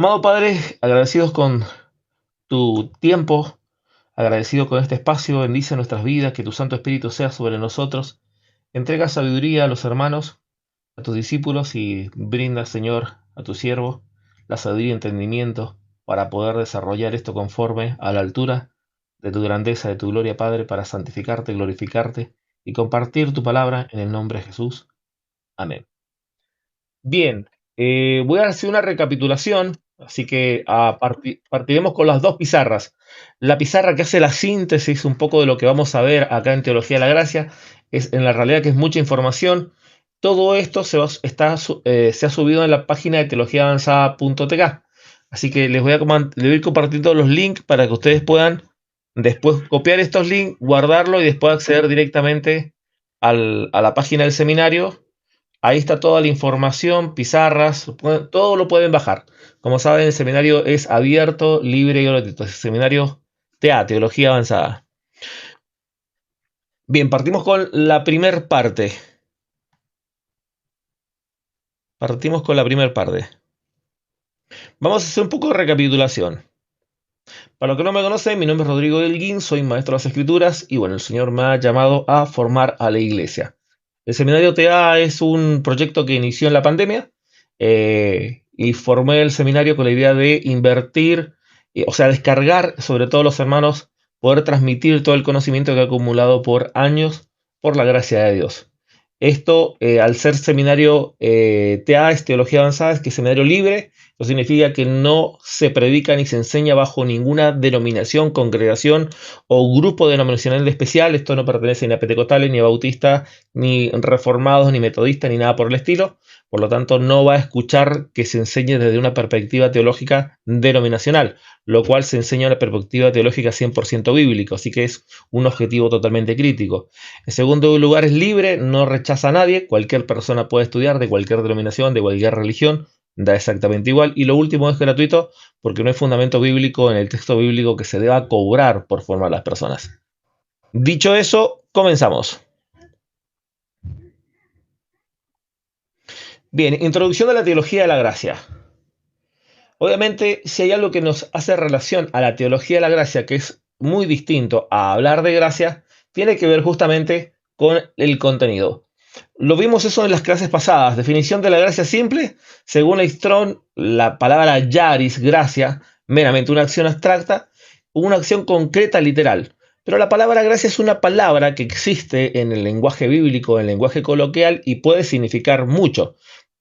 Amado Padre, agradecidos con tu tiempo, agradecido con este espacio, bendice nuestras vidas, que tu Santo Espíritu sea sobre nosotros. Entrega sabiduría a los hermanos, a tus discípulos y brinda, Señor, a tu siervo la sabiduría y entendimiento para poder desarrollar esto conforme a la altura de tu grandeza, de tu gloria, Padre, para santificarte, glorificarte y compartir tu palabra en el nombre de Jesús. Amén. Bien, voy a hacer una recapitulación, así que partiremos con las dos pizarras. La pizarra que hace la síntesis un poco de lo que vamos a ver acá en Teología de la Gracia, es en la realidad que es mucha información. Todo esto se ha subido en la página de teologiaavanzada.tk. Así que les voy a ir compartiendo los links para que ustedes puedan después copiar estos links, guardarlo y después acceder directamente a la página del seminario. Ahí está toda la información, pizarras, todo lo pueden bajar. Como saben, el seminario es abierto, libre y gratuito. Es el seminario TA, Teología Avanzada. Bien, partimos con la primer parte. Partimos con la primera parte. Vamos a hacer un poco de recapitulación. Para los que no me conocen, mi nombre es Rodrigo Elguín, soy maestro de las Escrituras y bueno, el Señor me ha llamado a formar a la iglesia. El seminario TA es un proyecto que inició en la pandemia y formé el seminario con la idea de invertir, o sea, descargar sobre todo los hermanos, poder transmitir todo el conocimiento que he acumulado por años por la gracia de Dios. Esto, al ser seminario TA, es Teología Avanzada, es que es seminario libre. Eso significa que no se predica ni se enseña bajo ninguna denominación, congregación o grupo denominacional especial. Esto no pertenece ni a pentecostales, ni a bautistas, ni reformados, ni metodistas, ni nada por el estilo. Por lo tanto, no va a escuchar que se enseñe desde una perspectiva teológica denominacional, lo cual se enseña una perspectiva teológica 100% bíblica, así que es un objetivo totalmente crítico. En segundo lugar, es libre, no rechaza a nadie, cualquier persona puede estudiar de cualquier denominación, de cualquier religión, da exactamente igual. Y lo último es gratuito porque no hay fundamento bíblico en el texto bíblico que se deba cobrar por formar a las personas. Dicho eso, comenzamos. Bien, introducción a la teología de la gracia. Obviamente, si hay algo que nos hace relación a la teología de la gracia, que es muy distinto a hablar de gracia, tiene que ver justamente con el contenido. Lo vimos eso en las clases pasadas. Definición de la gracia simple, según Leistrón, la palabra yaris, gracia, meramente una acción abstracta, una acción concreta literal. Pero la palabra gracia es una palabra que existe en el lenguaje bíblico, en el lenguaje coloquial, y puede significar mucho.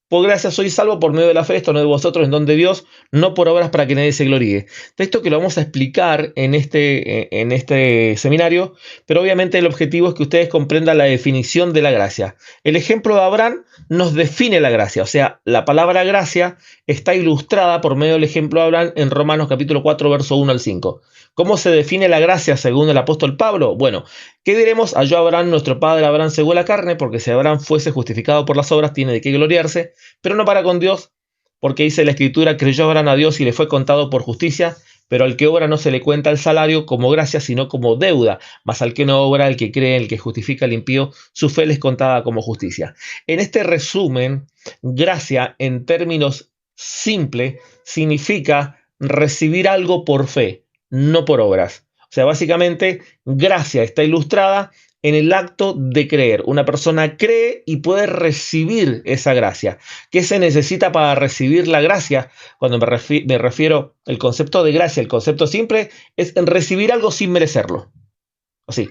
Por gracia soy salvo por medio de la fe, esto no de vosotros, en don de Dios, no por obras para que nadie se gloríe. De esto que lo vamos a explicar en este seminario, pero obviamente el objetivo es que ustedes comprendan la definición de la gracia. El ejemplo de Abraham nos define la gracia, o sea, la palabra gracia está ilustrada por medio del ejemplo de Abraham en Romanos capítulo 4, verso 1 al 5. ¿Cómo se define la gracia según el apóstol Pablo? Bueno, ¿qué diremos? Halló Abraham, nuestro padre Abraham, según la carne, porque si Abraham fuese justificado por las obras, tiene de qué gloriarse, pero no para con Dios, porque dice la Escritura, creyó Abraham a Dios y le fue contado por justicia, pero al que obra no se le cuenta el salario como gracia, sino como deuda, mas al que no obra, el que cree, el que justifica al impío, su fe le es contada como justicia. En este resumen, gracia, en términos simples, significa recibir algo por fe, no por obras. O sea, básicamente, gracia está ilustrada en el acto de creer. Una persona cree y puede recibir esa gracia. ¿Qué se necesita para recibir la gracia? Cuando me refiero al concepto de gracia, el concepto simple es recibir algo sin merecerlo. Así.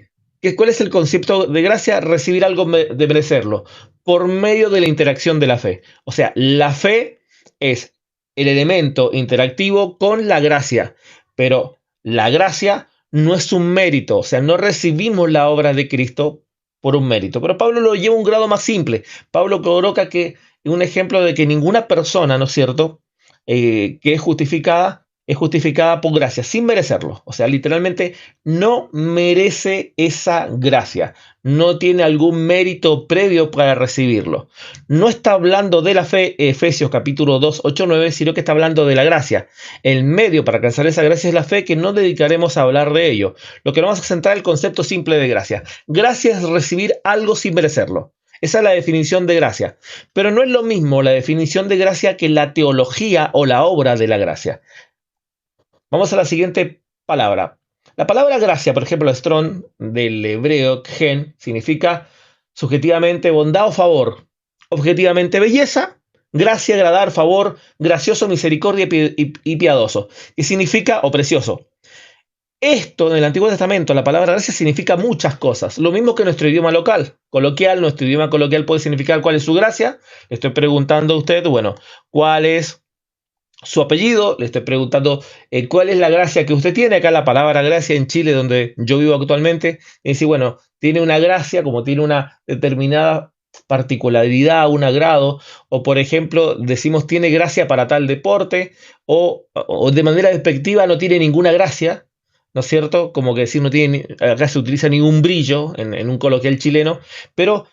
¿Cuál es el concepto de gracia? Recibir algo de merecerlo por medio de la interacción de la fe. O sea, la fe es el elemento interactivo con la gracia, pero la gracia no es un mérito, o sea, no recibimos la obra de Cristo por un mérito. Pero Pablo lo lleva a un grado más simple. Pablo coloca que un ejemplo de que ninguna persona, ¿no es cierto?, que es justificada por gracia, sin merecerlo. O sea, literalmente no merece esa gracia. No tiene algún mérito previo para recibirlo. No está hablando de la fe, Efesios capítulo 2, 8, 9, sino que está hablando de la gracia. El medio para alcanzar esa gracia es la fe, que no dedicaremos a hablar de ello. Lo que vamos a centrar es el concepto simple de gracia. Gracia es recibir algo sin merecerlo. Esa es la definición de gracia. Pero no es lo mismo la definición de gracia que la teología o la obra de la gracia. Vamos a la siguiente palabra. La palabra gracia, por ejemplo, Strong, del hebreo gen, significa subjetivamente bondad o favor, objetivamente belleza, gracia, agradar, favor, gracioso, misericordia y piadoso, y significa o precioso. Esto en el Antiguo Testamento, la palabra gracia significa muchas cosas. Lo mismo que nuestro idioma local, coloquial, nuestro idioma coloquial puede significar cuál es su gracia. Le estoy preguntando a usted, bueno, ¿cuál es su apellido? Le estoy preguntando cuál es la gracia que usted tiene. Acá la palabra gracia en Chile, donde yo vivo actualmente, es decir, bueno, tiene una gracia, como tiene una determinada particularidad, un agrado, o por ejemplo, decimos tiene gracia para tal deporte, o de manera despectiva no tiene ninguna gracia, ¿no es cierto? Como que decir no tiene, acá se utiliza ningún brillo en un coloquial chileno, pero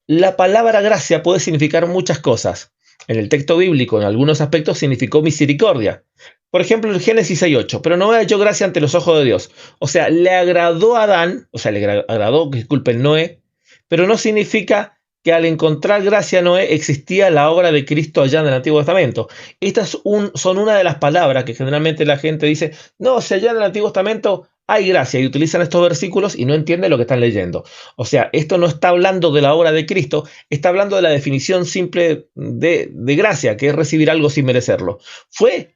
la palabra gracia puede significar muchas cosas. En el texto bíblico, en algunos aspectos, significó misericordia. Por ejemplo, en Génesis 6:8, pero Noé halló gracia ante los ojos de Dios. O sea, le agradó a Adán, o sea, le agradó, disculpen, Noé, pero no significa que al encontrar gracia a Noé existía la obra de Cristo allá en el Antiguo Testamento. Estas son una de las palabras que generalmente la gente dice, no, si allá en el Antiguo Testamento hay gracia, y utilizan estos versículos y no entienden lo que están leyendo. O sea, esto no está hablando de la obra de Cristo, está hablando de la definición simple de gracia, que es recibir algo sin merecerlo.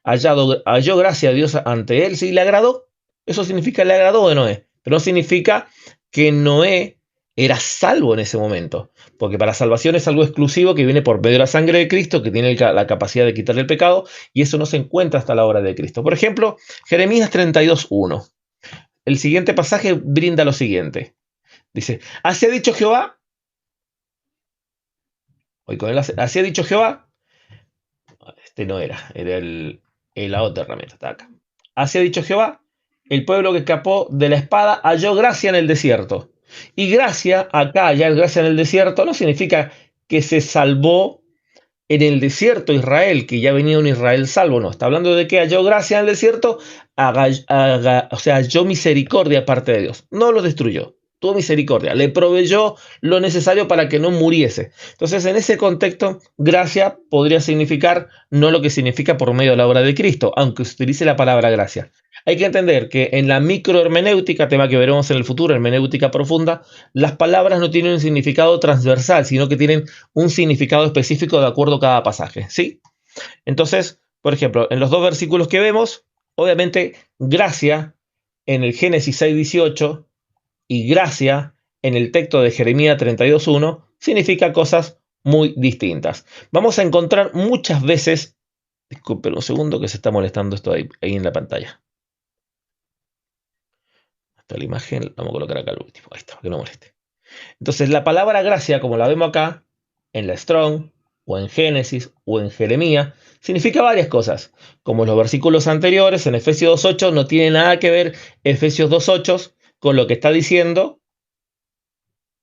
Halló gracia a Dios ante él, sí, le agradó. Eso significa le agradó de Noé, pero no significa que Noé era salvo en ese momento, porque para salvación es algo exclusivo que viene por medio de la sangre de Cristo, que tiene la capacidad de quitarle el pecado, y eso no se encuentra hasta la obra de Cristo. Por ejemplo, Jeremías 32:1. El siguiente pasaje brinda lo siguiente. Dice, así ha dicho Jehová, así ha dicho Jehová, este no era la otra herramienta, está acá. Así ha dicho Jehová, el pueblo que escapó de la espada halló gracia en el desierto. Y gracia, acá hallar gracia en el desierto, no significa que se salvó en el desierto Israel, que ya venía un Israel salvo, no. Está hablando de que halló gracia en el desierto, o sea, halló misericordia aparte de Dios. No lo destruyó, tuvo misericordia, le proveyó lo necesario para que no muriese. Entonces, en ese contexto, gracia podría significar no lo que significa por medio de la obra de Cristo, aunque se utilice la palabra gracia. Hay que entender que en la microhermenéutica, tema que veremos en el futuro, hermenéutica profunda, las palabras no tienen un significado transversal, sino que tienen un significado específico de acuerdo a cada pasaje, ¿sí? Entonces, por ejemplo, en los dos versículos que vemos, obviamente, gracia en el Génesis 6:18 y gracia en el texto de Jeremías 32:1 significa cosas muy distintas. Vamos a encontrar muchas veces, disculpen un segundo que se está molestando esto ahí en la pantalla. Hasta la imagen, la vamos a colocar acá al último, ahí está, que no moleste. Entonces, la palabra gracia, como la vemos acá, en la Strong, o en Génesis, o en Jeremías, significa varias cosas. Como los versículos anteriores, en Efesios 2:8, no tiene nada que ver Efesios 2:8 con lo que está diciendo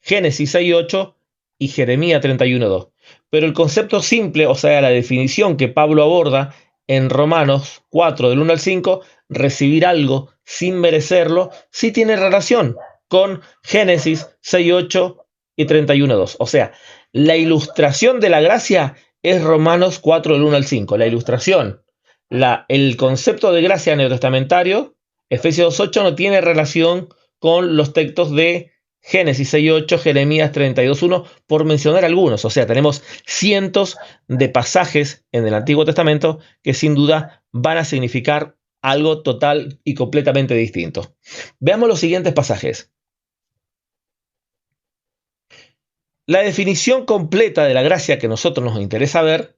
Génesis 6:8 y Jeremías 31:2. Pero el concepto simple, o sea, la definición que Pablo aborda en Romanos 4, del 1 al 5, recibir algo sin merecerlo, sí tiene relación con Génesis 6:8 y 31:2. O sea, la ilustración de la gracia es Romanos 4, del 1 al 5. La ilustración, el concepto de gracia neotestamentario, Efesios 2:8, no tiene relación con los textos de Génesis 6:8, Jeremías 32:1, por mencionar algunos. O sea, tenemos cientos de pasajes en el Antiguo Testamento que sin duda van a significar algo total y completamente distinto. Veamos los siguientes pasajes. La definición completa de la gracia que a nosotros nos interesa ver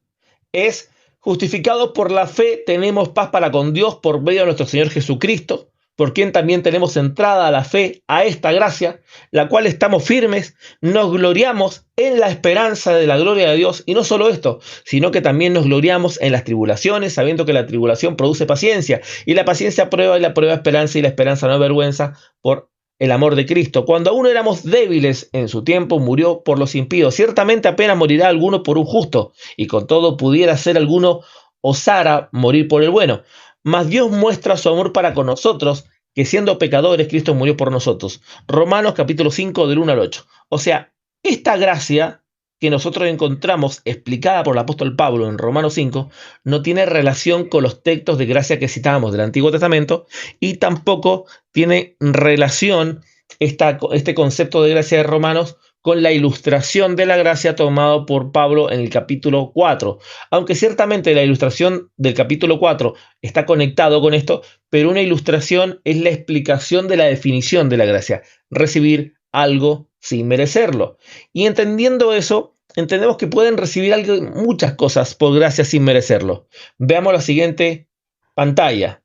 es: justificados por la fe tenemos paz para con Dios por medio de nuestro Señor Jesucristo, por quien también tenemos entrada a la fe, a esta gracia, la cual estamos firmes, nos gloriamos en la esperanza de la gloria de Dios, y no solo esto, sino que también nos gloriamos en las tribulaciones, sabiendo que la tribulación produce paciencia, y la paciencia prueba, y la prueba esperanza, y la esperanza no avergüenza, por el amor de Cristo. Cuando aún éramos débiles en su tiempo, murió por los impíos. Ciertamente apenas morirá alguno por un justo, y con todo pudiera ser alguno osara morir por el bueno. Mas Dios muestra su amor para con nosotros, que siendo pecadores, Cristo murió por nosotros. Romanos capítulo 5, del 1 al 8. O sea, esta gracia que nosotros encontramos explicada por el apóstol Pablo en Romanos 5 no tiene relación con los textos de gracia que citábamos del Antiguo Testamento y tampoco tiene relación este concepto de gracia de Romanos con la ilustración de la gracia tomado por Pablo en el capítulo 4. Aunque ciertamente la ilustración del capítulo 4 está conectado con esto, pero una ilustración es la explicación de la definición de la gracia, recibir algo sin merecerlo. Y entendiendo eso, entendemos que pueden recibir muchas cosas por gracia sin merecerlo. Veamos la siguiente pantalla.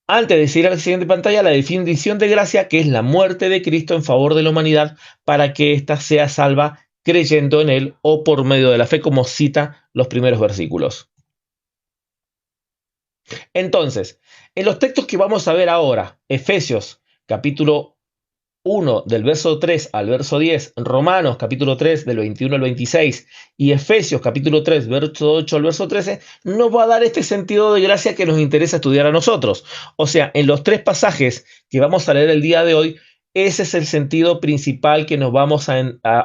Antes de seguir a la siguiente pantalla, la definición de gracia, que es la muerte de Cristo en favor de la humanidad para que ésta sea salva creyendo en Él o por medio de la fe, como cita los primeros versículos. Entonces, en los textos que vamos a ver ahora, Efesios capítulo 1 del verso 3 al verso 10, Romanos capítulo 3 del 21 al 26 y Efesios capítulo 3 verso 8 al verso 13, nos va a dar este sentido de gracia que nos interesa estudiar a nosotros. O sea, en los tres pasajes que vamos a leer el día de hoy, ese es el sentido principal que nos vamos a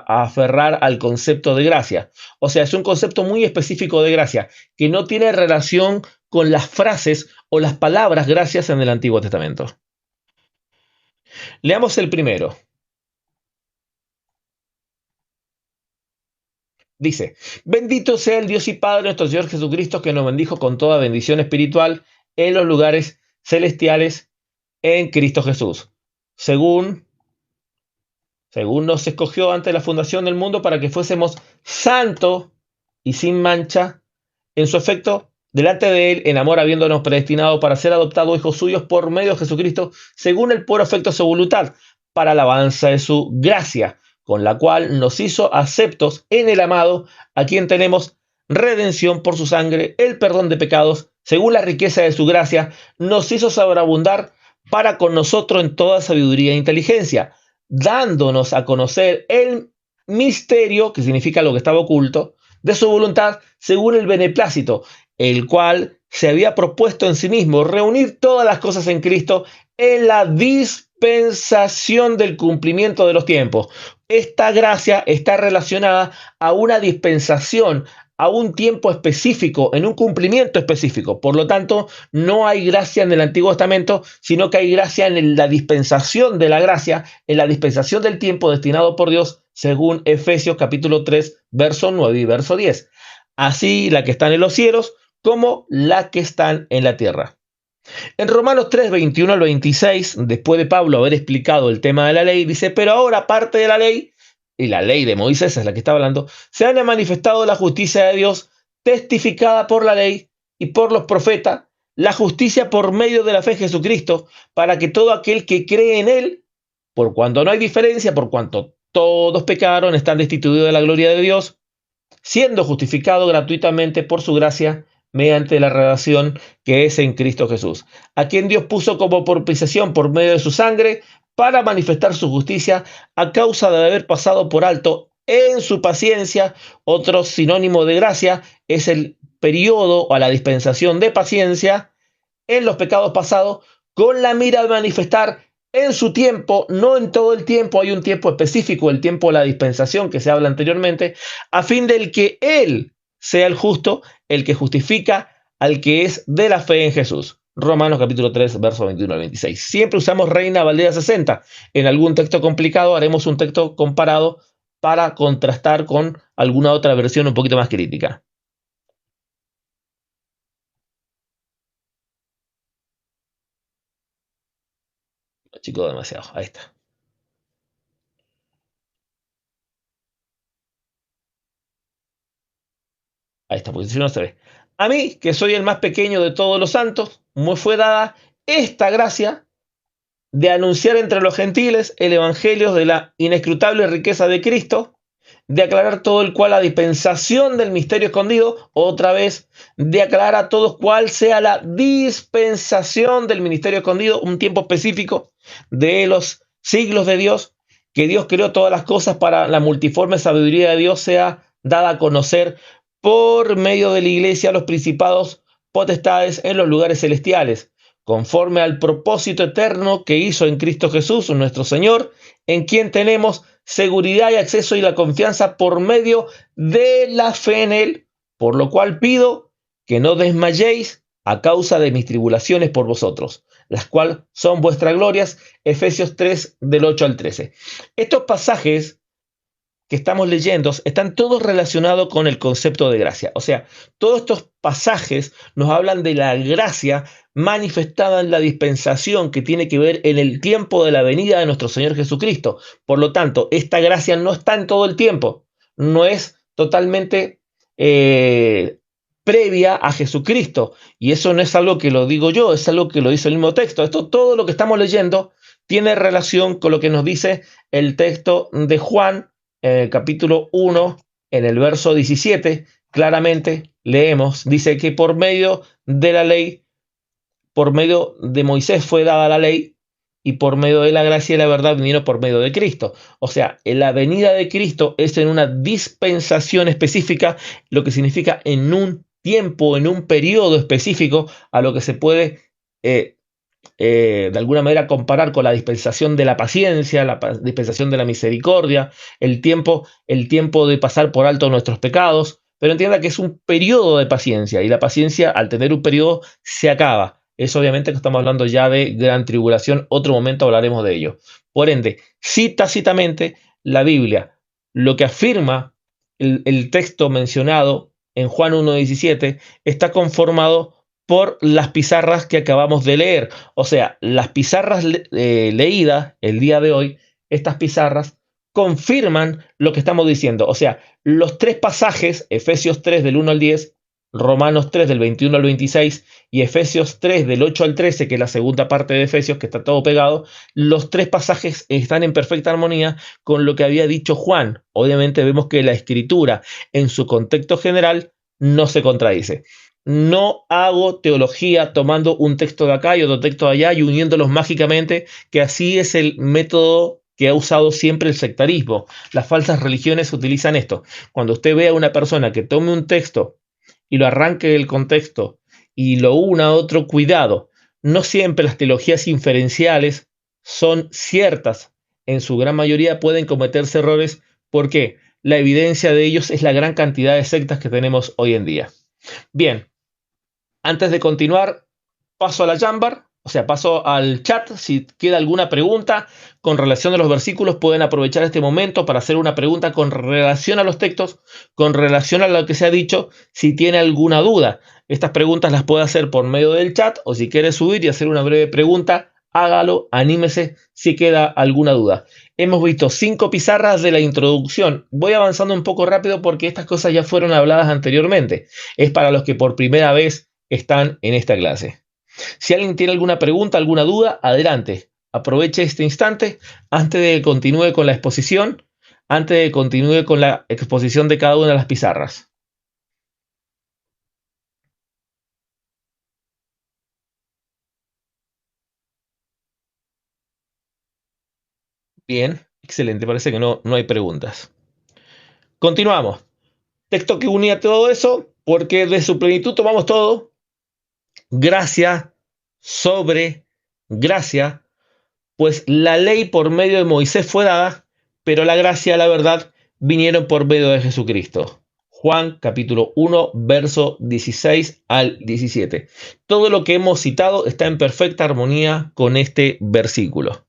aferrar al concepto de gracia. O sea, es un concepto muy específico de gracia que no tiene relación con las frases o las palabras gracias en el Antiguo Testamento. Leamos el primero. Dice, bendito sea el Dios y Padre nuestro Señor Jesucristo, que nos bendijo con toda bendición espiritual en los lugares celestiales en Cristo Jesús, según nos escogió antes de la fundación del mundo para que fuésemos santos y sin mancha en su efecto delante de Él, en amor, habiéndonos predestinado para ser adoptados hijos suyos por medio de Jesucristo, según el puro afecto de su voluntad, para alabanza de su gracia, con la cual nos hizo aceptos en el amado, a quien tenemos redención por su sangre, el perdón de pecados, según la riqueza de su gracia, nos hizo sobreabundar para con nosotros en toda sabiduría e inteligencia, dándonos a conocer el misterio, que significa lo que estaba oculto, de su voluntad, según el beneplácito, el cual se había propuesto en sí mismo reunir todas las cosas en Cristo en la dispensación del cumplimiento de los tiempos. Esta gracia está relacionada a una dispensación, a un tiempo específico, en un cumplimiento específico. Por lo tanto, no hay gracia en el Antiguo Testamento, sino que hay gracia en la dispensación de la gracia, en la dispensación del tiempo destinado por Dios, según Efesios capítulo 3, verso 9 y verso 10. Así la que están en los cielos como la que están en la tierra. En Romanos 3, 21 al 26, después de Pablo haber explicado el tema de la ley, dice, pero ahora parte de la ley, y la ley de Moisés es la que está hablando, se han manifestado la justicia de Dios testificada por la ley y por los profetas, la justicia por medio de la fe en Jesucristo, para que todo aquel que cree en Él, por cuanto no hay diferencia, por cuanto todos pecaron, están destituidos de la gloria de Dios, siendo justificado gratuitamente por su gracia, mediante la redención que es en Cristo Jesús, a quien Dios puso como propiciación por medio de su sangre para manifestar su justicia a causa de haber pasado por alto en su paciencia. Otro sinónimo de gracia es el periodo o la dispensación de paciencia en los pecados pasados con la mira de manifestar en su tiempo, no en todo el tiempo, hay un tiempo específico, el tiempo de la dispensación que se habla anteriormente, a fin del que Él sea el justo, el que justifica al que es de la fe en Jesús. Romanos capítulo 3, versos 21 al 26. Siempre usamos Reina Valera 60. En algún texto complicado haremos un texto comparado para contrastar con alguna otra versión un poquito más crítica. Chico, demasiado. Ahí está. Ahí está, porque si no se ve. A mí, que soy el más pequeño de todos los santos, me fue dada esta gracia de anunciar entre los gentiles el evangelio de la inescrutable riqueza de Cristo, de aclarar todo el cual la dispensación del misterio escondido, otra vez, de aclarar a todos cuál sea la dispensación del ministerio escondido, un tiempo específico de los siglos de Dios, que Dios creó todas las cosas para la multiforme sabiduría de Dios sea dada a conocer por medio de la iglesia a los principados potestades en los lugares celestiales, conforme al propósito eterno que hizo en Cristo Jesús, nuestro Señor, en quien tenemos seguridad y acceso y la confianza por medio de la fe en Él, por lo cual pido que no desmayéis a causa de mis tribulaciones por vosotros, las cuales son vuestras glorias. Efesios 3, del 8 al 13. Estos pasajes que estamos leyendo están todos relacionados con el concepto de gracia. O sea, todos estos pasajes nos hablan de la gracia manifestada en la dispensación que tiene que ver en el tiempo de la venida de nuestro Señor Jesucristo. Por lo tanto, esta gracia no está en todo el tiempo, no es totalmente previa a Jesucristo. Y eso no es algo que lo digo yo, es algo que lo dice el mismo texto. Esto, todo lo que estamos leyendo tiene relación con lo que nos dice el texto de Juan, en el capítulo 1, en el verso 17, claramente leemos, dice que por medio de la ley, por medio de Moisés fue dada la ley, y por medio de la gracia y la verdad vinieron por medio de Cristo. O sea, la venida de Cristo es en una dispensación específica, lo que significa en un tiempo, en un periodo específico, a lo que se puede eh, de alguna manera comparar con la dispensación de la paciencia, la dispensación de la misericordia, el tiempo de pasar por alto nuestros pecados, pero entienda que es un periodo de paciencia y la paciencia al tener un periodo se acaba. Es obviamente que estamos hablando ya de gran tribulación, otro momento hablaremos de ello. Por ende, sí tácitamente la Biblia, lo que afirma el texto mencionado en Juan 1.17 está conformado por las pizarras que acabamos de leer. O sea, las pizarras leídas el día de hoy, estas pizarras confirman lo que estamos diciendo. O sea, los tres pasajes, Efesios 3 del 1 al 10, Romanos 3 del 21 al 26 y Efesios 3 del 8 al 13, que es la segunda parte de Efesios, que está todo pegado, los tres pasajes están en perfecta armonía con lo que había dicho Juan. Obviamente vemos que la escritura en su contexto general no se contradice. No hago teología tomando un texto de acá y otro texto de allá y uniéndolos mágicamente, que así es el método que ha usado siempre el sectarismo. Las falsas religiones utilizan esto. Cuando usted ve a una persona que tome un texto y lo arranque del contexto y lo una a otro, cuidado. No siempre las teologías inferenciales son ciertas. En su gran mayoría pueden cometerse errores. ¿Por qué? La evidencia de ellos es la gran cantidad de sectas que tenemos hoy en día. Bien, antes de continuar, paso a la Jambar, o sea, paso al chat. Si queda alguna pregunta con relación a los versículos, pueden aprovechar este momento para hacer una pregunta con relación a los textos, con relación a lo que se ha dicho, si tiene alguna duda. Estas preguntas las puede hacer por medio del chat, o si quiere subir y hacer una breve pregunta, hágalo, anímese si queda alguna duda. Hemos visto 5 pizarras de la introducción. Voy avanzando un poco rápido porque estas cosas ya fueron habladas anteriormente. Es para los que por primera vez están en esta clase. Si alguien tiene alguna pregunta, alguna duda, adelante. Aproveche este instante antes de que continúe con la exposición, antes de que continúe con la exposición de cada una de las pizarras. Bien, excelente. Parece que no hay preguntas. Continuamos. Texto que unía todo eso, porque de su plenitud tomamos todo. Gracia sobre gracia, pues la ley por medio de Moisés fue dada, pero la gracia y la verdad vinieron por medio de Jesucristo. Juan capítulo 1, verso 16 al 17. Todo lo que hemos citado está en perfecta armonía con este versículo.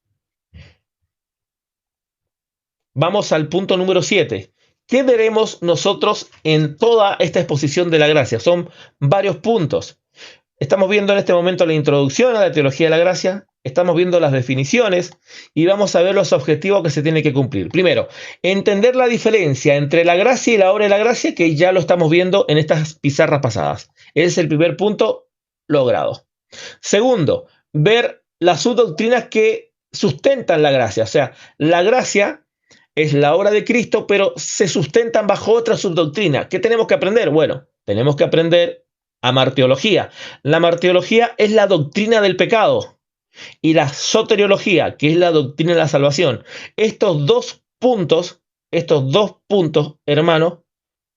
Vamos al punto número 7. ¿Qué veremos nosotros en toda esta exposición de la gracia? Son varios puntos. Estamos viendo en este momento la introducción a la teología de la gracia, estamos viendo las definiciones y vamos a ver los objetivos que se tienen que cumplir. Primero, entender la diferencia entre la gracia y la obra de la gracia, que ya lo estamos viendo en estas pizarras pasadas. Ese es el primer punto logrado. Segundo, ver las subdoctrinas que sustentan la gracia. O sea, la gracia es la obra de Cristo, pero se sustentan bajo otra subdoctrina. ¿Qué tenemos que aprender? Bueno, tenemos que aprender a martiología. La martiología es la doctrina del pecado y la soteriología, que es la doctrina de la salvación. Estos dos puntos, hermano,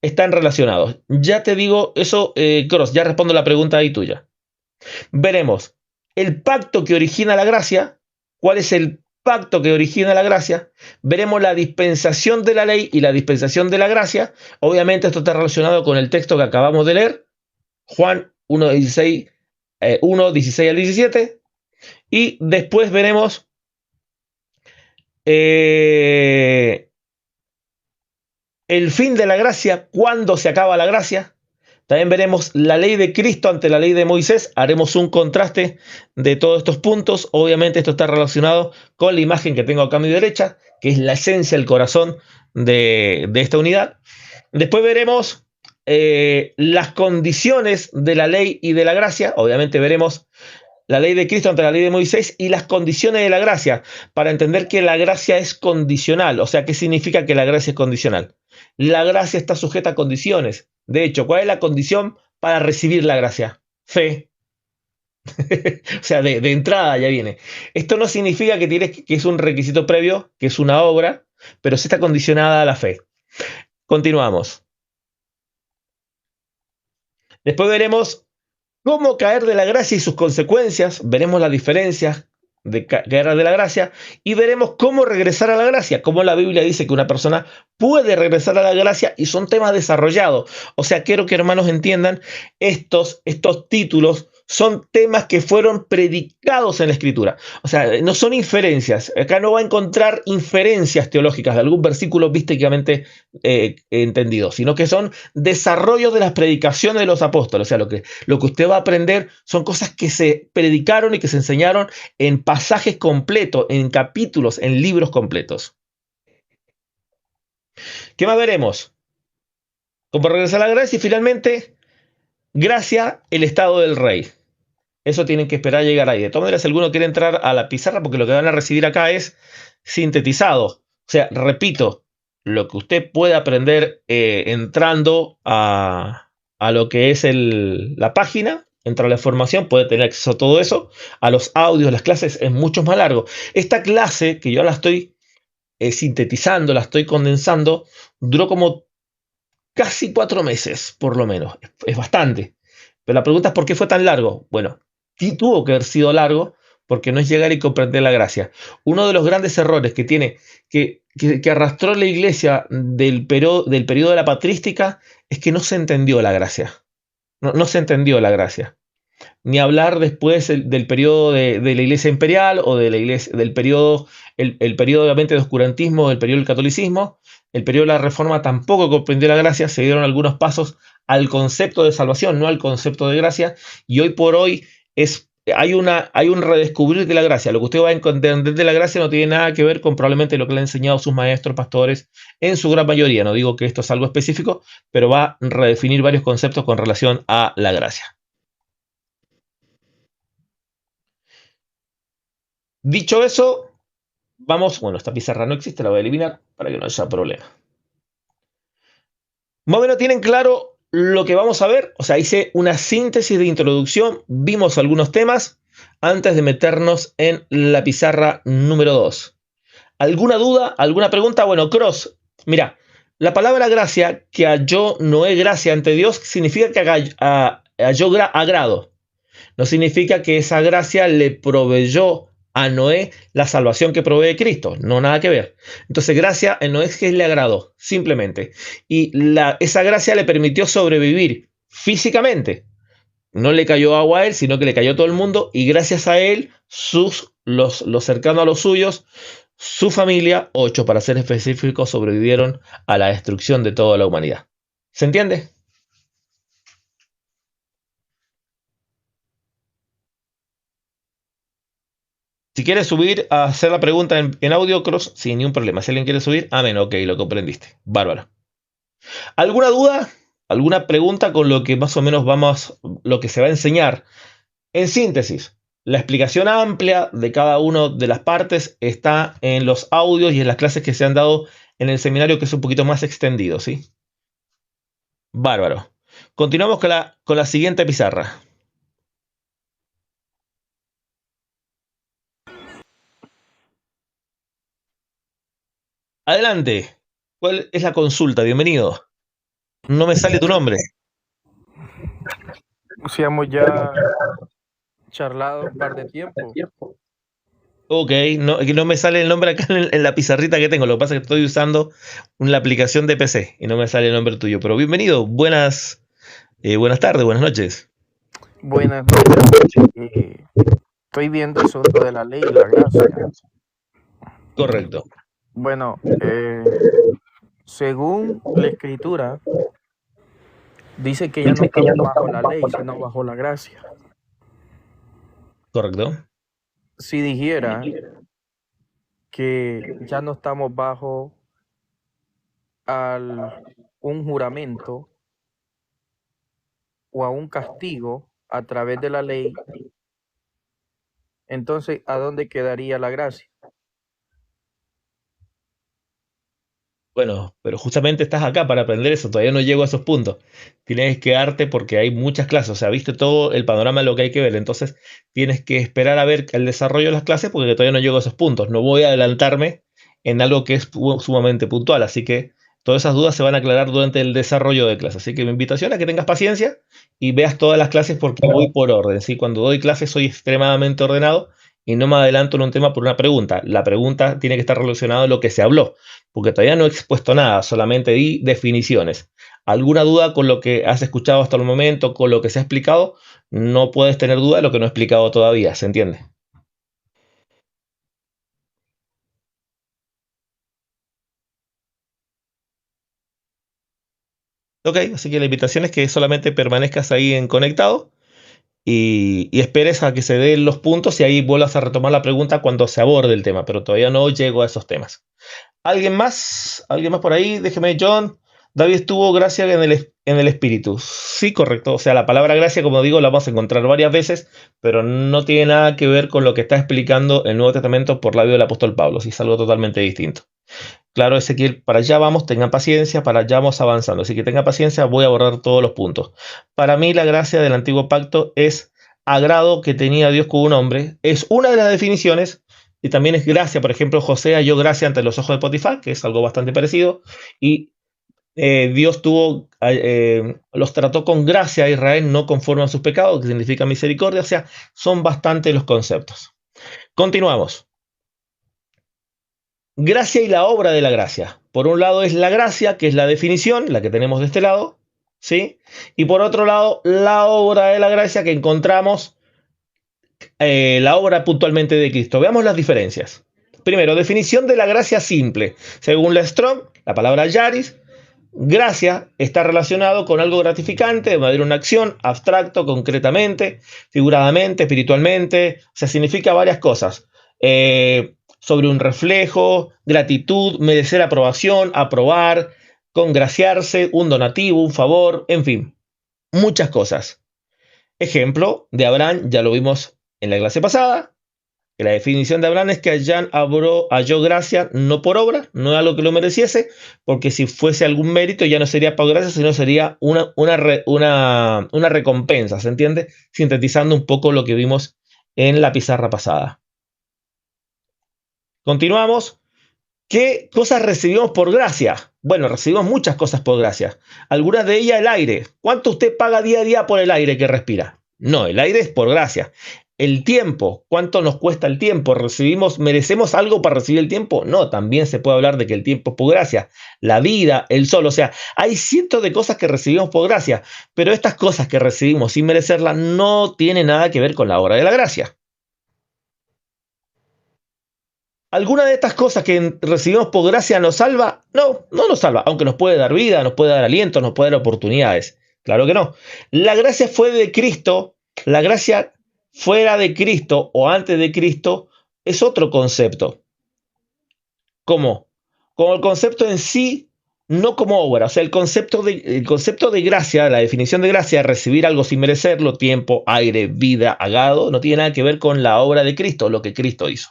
están relacionados. Ya te digo eso, Cross, ya respondo la pregunta ahí tuya. Veremos el pacto que origina la gracia, cuál es el pacto que origina la gracia, veremos la dispensación de la ley y la dispensación de la gracia. Obviamente esto está relacionado con el texto que acabamos de leer, Juan 1:16, 1:16 al 17, y después veremos el fin de la gracia, cuándo se acaba la gracia. También veremos la ley de Cristo ante la ley de Moisés. Haremos un contraste de todos estos puntos. Obviamente esto está relacionado con la imagen que tengo acá a mi derecha, que es la esencia, el corazón de esta unidad. Después veremos las condiciones de la ley y de la gracia. Obviamente veremos la ley de Cristo ante la ley de Moisés y las condiciones de la gracia, para entender que la gracia es condicional. O sea, ¿qué significa que la gracia es condicional? La gracia está sujeta a condiciones. De hecho, ¿cuál es la condición para recibir la gracia? Fe. O sea, de entrada ya viene. Esto no significa que es un requisito previo, que es una obra, pero sí está condicionada a la fe. Continuamos. Después veremos cómo caer de la gracia y sus consecuencias. Veremos las diferencias de caer de la gracia y veremos cómo regresar a la gracia, cómo la Biblia dice que una persona puede regresar a la gracia, y son temas desarrollados. O sea, quiero que hermanos entiendan, estos títulos son temas que fueron predicados en la Escritura. O sea, no son inferencias. Acá no va a encontrar inferencias teológicas de algún versículo místicamente entendido, sino que son desarrollos de las predicaciones de los apóstoles. O sea, lo que usted va a aprender son cosas que se predicaron y que se enseñaron en pasajes completos, en capítulos, en libros completos. ¿Qué más veremos? Cómo regresar a la gracia y finalmente, gracia, el estado del rey. Eso tienen que esperar a llegar ahí. De todas maneras, si alguno quiere entrar a la pizarra, porque lo que van a recibir acá es sintetizado. O sea, repito, lo que usted puede aprender entrando a lo que es la página, entra a la información, puede tener acceso a todo eso, a los audios, las clases, es mucho más largo. Esta clase, que yo la estoy sintetizando, la estoy condensando, duró como casi 4 meses, por lo menos. Es bastante. Pero la pregunta es, ¿por qué fue tan largo? Bueno, sí tuvo que haber sido largo, porque no es llegar y comprender la gracia. Uno de los grandes errores que tiene, que arrastró la iglesia del periodo de la patrística, es que no se entendió la gracia. No se entendió la gracia. Ni hablar después del periodo de la iglesia imperial, o de la iglesia, del periodo, el periodo obviamente de oscurantismo, el periodo del catolicismo. El periodo de la Reforma tampoco comprendió la gracia. Se dieron algunos pasos al concepto de salvación, no al concepto de gracia, y hoy por hoy hay un redescubrir de la gracia. Lo que usted va a entender de la gracia no tiene nada que ver con probablemente lo que le han enseñado sus maestros, pastores, en su gran mayoría. No digo que esto es algo específico, pero va a redefinir varios conceptos con relación a la gracia. Dicho eso, vamos, bueno, esta pizarra no existe, la voy a eliminar para que no haya problema. Más o menos tienen claro lo que vamos a ver. O sea, hice una síntesis de introducción, vimos algunos temas antes de meternos en la pizarra número 2. ¿Alguna duda? ¿Alguna pregunta? Bueno, Cross, mira, la palabra gracia, que halló Noé gracia ante Dios, significa que halló agrado. No significa que esa gracia le proveyó a Noé la salvación que provee Cristo. No, nada que ver. Entonces, gracia en Noé es que le agradó, simplemente. Y esa gracia le permitió sobrevivir físicamente. No le cayó agua a él, sino que le cayó a todo el mundo. Y gracias a él, los cercanos a los suyos, su familia, 8 para ser específicos, sobrevivieron a la destrucción de toda la humanidad. ¿Se entiende? Si quieres subir a hacer la pregunta en audio, Cross, sin ningún problema. Si alguien quiere subir, amén, ok, lo comprendiste. Bárbaro. ¿Alguna duda? ¿Alguna pregunta con lo que más o menos lo que se va a enseñar? En síntesis, la explicación amplia de cada una de las partes está en los audios y en las clases que se han dado en el seminario, que es un poquito más extendido, ¿sí? Bárbaro. Continuamos con la siguiente pizarra. Adelante. ¿Cuál es la consulta? Bienvenido. No me sale tu nombre. Sí, hemos ya charlado un par de tiempo. Ok, no, es que no me sale el nombre acá en la pizarrita que tengo. Lo que pasa es que estoy usando la aplicación de PC y no me sale el nombre tuyo. Pero bienvenido, buenas tardes, buenas noches. Buenas noches. Estoy viendo el asunto de la ley y la gracia. Correcto. Bueno, según la escritura, dice que ya no estamos bajo la ley, sino bajo la gracia. Correcto. Si dijera que ya no estamos bajo un juramento o a un castigo a través de la ley, entonces ¿a dónde quedaría la gracia? Bueno, pero justamente estás acá para aprender eso. Todavía no llego a esos puntos. Tienes que darte porque hay muchas clases. O sea, viste todo el panorama de lo que hay que ver. Entonces, tienes que esperar a ver el desarrollo de las clases porque todavía no llego a esos puntos. No voy a adelantarme en algo que es sumamente puntual. Así que todas esas dudas se van a aclarar durante el desarrollo de clases. Así que mi invitación a que tengas paciencia y veas todas las clases porque voy por orden. ¿Sí? Cuando doy clases soy extremadamente ordenado y no me adelanto en un tema por una pregunta. La pregunta tiene que estar relacionada a lo que se habló porque todavía no he expuesto nada, solamente di definiciones. ¿Alguna duda con lo que has escuchado hasta el momento, con lo que se ha explicado? No puedes tener duda de lo que no he explicado todavía, ¿se entiende? Ok, así que la invitación es que solamente permanezcas ahí en conectado y esperes a que se den los puntos y ahí vuelvas a retomar la pregunta cuando se aborde el tema, pero todavía no llego a esos temas. ¿Alguien más? ¿Alguien más por ahí? Déjeme, John. David estuvo gracia en el espíritu. Sí, correcto. O sea, la palabra gracia, como digo, la vamos a encontrar varias veces, pero no tiene nada que ver con lo que está explicando el Nuevo Testamento por la vida del apóstol Pablo. Sí, es algo totalmente distinto. Claro, Ezequiel, para allá vamos, tengan paciencia, para allá vamos avanzando. Así que tenga paciencia, voy a abordar todos los puntos. Para mí, la gracia del antiguo pacto es agrado que tenía Dios con un hombre. Es una de las definiciones. Y también es gracia, por ejemplo, José halló gracia ante los ojos de Potifar, que es algo bastante parecido. Y Dios los trató con gracia a Israel, no conforme a sus pecados, que significa misericordia. O sea, son bastante los conceptos. Continuamos. Gracia y la obra de la gracia. Por un lado es la gracia, que es la definición, la que tenemos de este lado, ¿sí? Y por otro lado, la obra de la gracia que encontramos, la obra puntualmente de Cristo. Veamos las diferencias. Primero, definición de la gracia simple. Según la Strong, la palabra yaris, gracia está relacionado con algo gratificante, de manera una acción, abstracto, concretamente, figuradamente, espiritualmente, o sea, significa varias cosas. Sobre un reflejo, gratitud, merecer aprobación, aprobar, congraciarse, un donativo, un favor, en fin, muchas cosas. Ejemplo de Abraham, ya lo vimos en la clase pasada, que la definición de Abraham es que halló gracia no por obra, no era algo que lo mereciese, porque si fuese algún mérito ya no sería por gracia, sino sería una recompensa, ¿se entiende? Sintetizando un poco lo que vimos en la pizarra pasada. Continuamos. ¿Qué cosas recibimos por gracia? Bueno, recibimos muchas cosas por gracia. Algunas de ellas el aire. ¿Cuánto usted paga día a día por el aire que respira? No, el aire es por gracia. El tiempo, ¿cuánto nos cuesta el tiempo? ¿Merecemos algo para recibir el tiempo? No, también se puede hablar de que el tiempo es por gracia. La vida, el sol, o sea, hay cientos de cosas que recibimos por gracia, pero estas cosas que recibimos sin merecerlas no tienen nada que ver con la obra de la gracia. ¿Alguna de estas cosas que recibimos por gracia nos salva? No, no nos salva, aunque nos puede dar vida, nos puede dar aliento, nos puede dar oportunidades. Claro que no. La gracia fue de Cristo, la gracia fuera de Cristo o antes de Cristo es otro concepto. ¿Cómo? Como el concepto en sí, no como obra. O sea, el concepto de gracia, la definición de gracia, recibir algo sin merecerlo, tiempo, aire, vida, agado, no tiene nada que ver con la obra de Cristo, lo que Cristo hizo.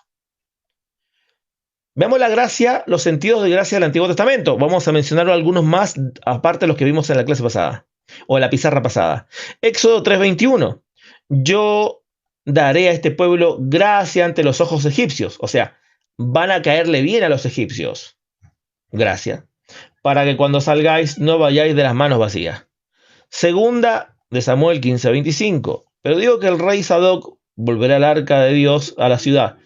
Veamos la gracia, los sentidos de gracia del Antiguo Testamento. Vamos a mencionar algunos más, aparte de los que vimos en la clase pasada, o en la pizarra pasada. Éxodo 3:21. Yo daré a este pueblo gracia ante los ojos egipcios. O sea, van a caerle bien a los egipcios. Gracia. Para que cuando salgáis no vayáis de las manos vacías. Segunda de Samuel 15:25. Pero digo que el rey Sadoc volverá al arca de Dios a la ciudad.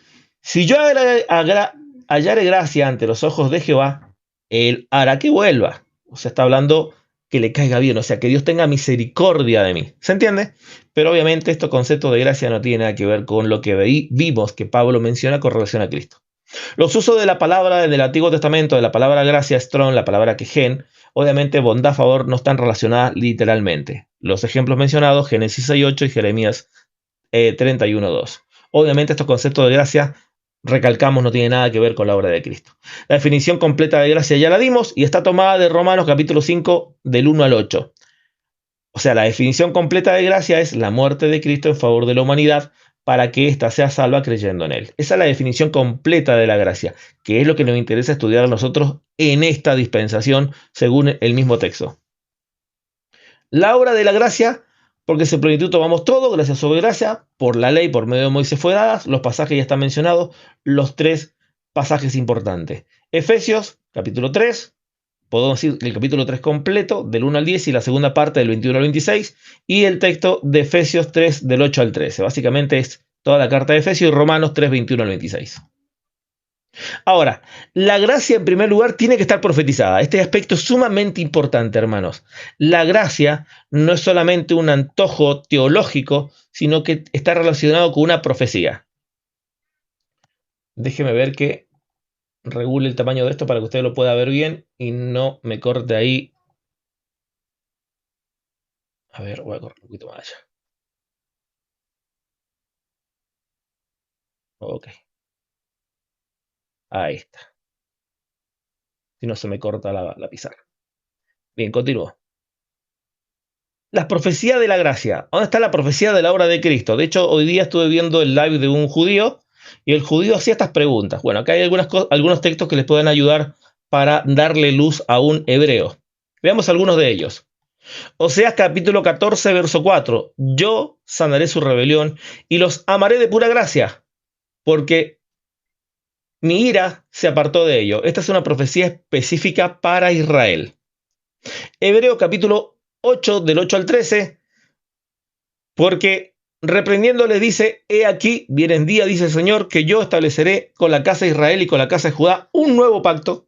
Si yo hallare gracia ante los ojos de Jehová, él hará que vuelva. O sea, está hablando que le caiga bien, o sea, que Dios tenga misericordia de mí. ¿Se entiende? Pero obviamente estos conceptos de gracia no tienen nada que ver con lo que vimos que Pablo menciona con relación a Cristo. Los usos de la palabra en el Antiguo Testamento, de la palabra gracia, strong, la palabra quejen, obviamente bondad, favor, no están relacionadas literalmente. Los ejemplos mencionados, Génesis 6:8 y Jeremías 31:2. Obviamente estos conceptos de gracia, recalcamos, no tienen nada que ver con la obra de Cristo. La definición completa de gracia ya la dimos y está tomada de Romanos capítulo 5 del 1 al 8. O sea, la definición completa de gracia es la muerte de Cristo en favor de la humanidad para que ésta sea salva creyendo en Él. Esa es la definición completa de la gracia, que es lo que nos interesa estudiar a nosotros en esta dispensación, según el mismo texto. La obra de la gracia, porque en plenitud tomamos todo, gracia sobre gracia, por la ley, por medio de Moisés fue dadas, los pasajes ya están mencionados, los tres pasajes importantes. Efesios, capítulo 3, podemos decir el capítulo 3 completo, del 1 al 10 y la segunda parte del 21 al 26, y el texto de Efesios 3 del 8 al 13. Básicamente es toda la carta de Efesios y Romanos 3, 21 al 26. Ahora, la gracia en primer lugar tiene que estar profetizada. Este aspecto es sumamente importante, hermanos. La gracia no es solamente un antojo teológico, sino que está relacionado con una profecía. Déjeme ver que regule el tamaño de esto para que usted lo pueda ver bien y no me corte ahí. A ver, voy a correr un poquito más allá. Ok, ahí está. Si no se me corta la pizarra. Bien, continúo. Las profecías de la gracia. ¿Dónde está la profecía de la obra de Cristo? De hecho, hoy día estuve viendo el live de un judío y el judío hacía estas preguntas. Bueno, acá hay algunos textos que les pueden ayudar para darle luz a un hebreo. Veamos algunos de ellos. Oseas capítulo 14, verso 4. Yo sanaré su rebelión y los amaré de pura gracia, porque mi ira se apartó de ello. Esta es una profecía específica para Israel. Hebreo capítulo 8, del 8 al 13. Porque reprendiéndole dice, he aquí, vienen día, dice el Señor, que yo estableceré con la casa de Israel y con la casa de Judá un nuevo pacto,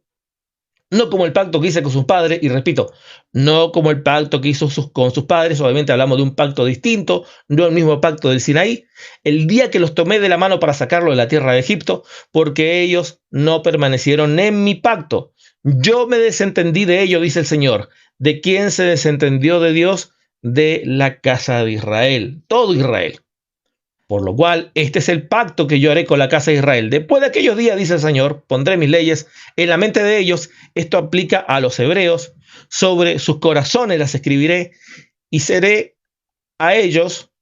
no como el pacto que hice con sus padres, y repito, no como el pacto que hizo con sus padres, obviamente hablamos de un pacto distinto, no el mismo pacto del Sinaí, el día que los tomé de la mano para sacarlo de la tierra de Egipto, porque ellos no permanecieron en mi pacto. Yo me desentendí de ello, dice el Señor. ¿De quién se desentendió de Dios? De la casa de Israel, todo Israel. Por lo cual, este es el pacto que yo haré con la casa de Israel. Después de aquellos días, dice el Señor, pondré mis leyes en la mente de ellos. Esto aplica a los hebreos. Sobre sus corazones las escribiré y seré a ellos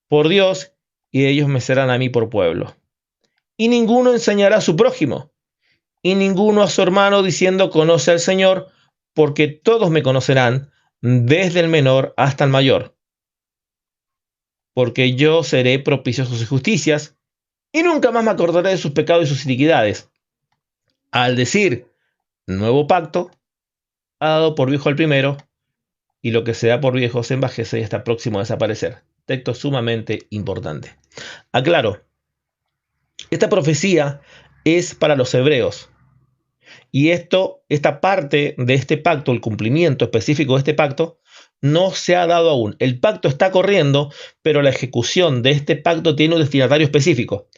por Dios y ellos me serán a mí por pueblo. Y ninguno enseñará a su prójimo y ninguno a su hermano diciendo conoce al Señor, porque todos me conocerán desde el menor hasta el mayor. Porque yo seré propicio a sus injusticias y nunca más me acordaré de sus pecados y sus iniquidades. Al decir nuevo pacto, ha dado por viejo al primero, y lo que se da por viejo se envejece y está próximo a desaparecer. Texto sumamente importante. Aclaro, esta profecía es para los hebreos, y esta parte de este pacto, el cumplimiento específico de este pacto, no se ha dado aún. El pacto está corriendo, pero la ejecución de este pacto tiene un destinatario específico.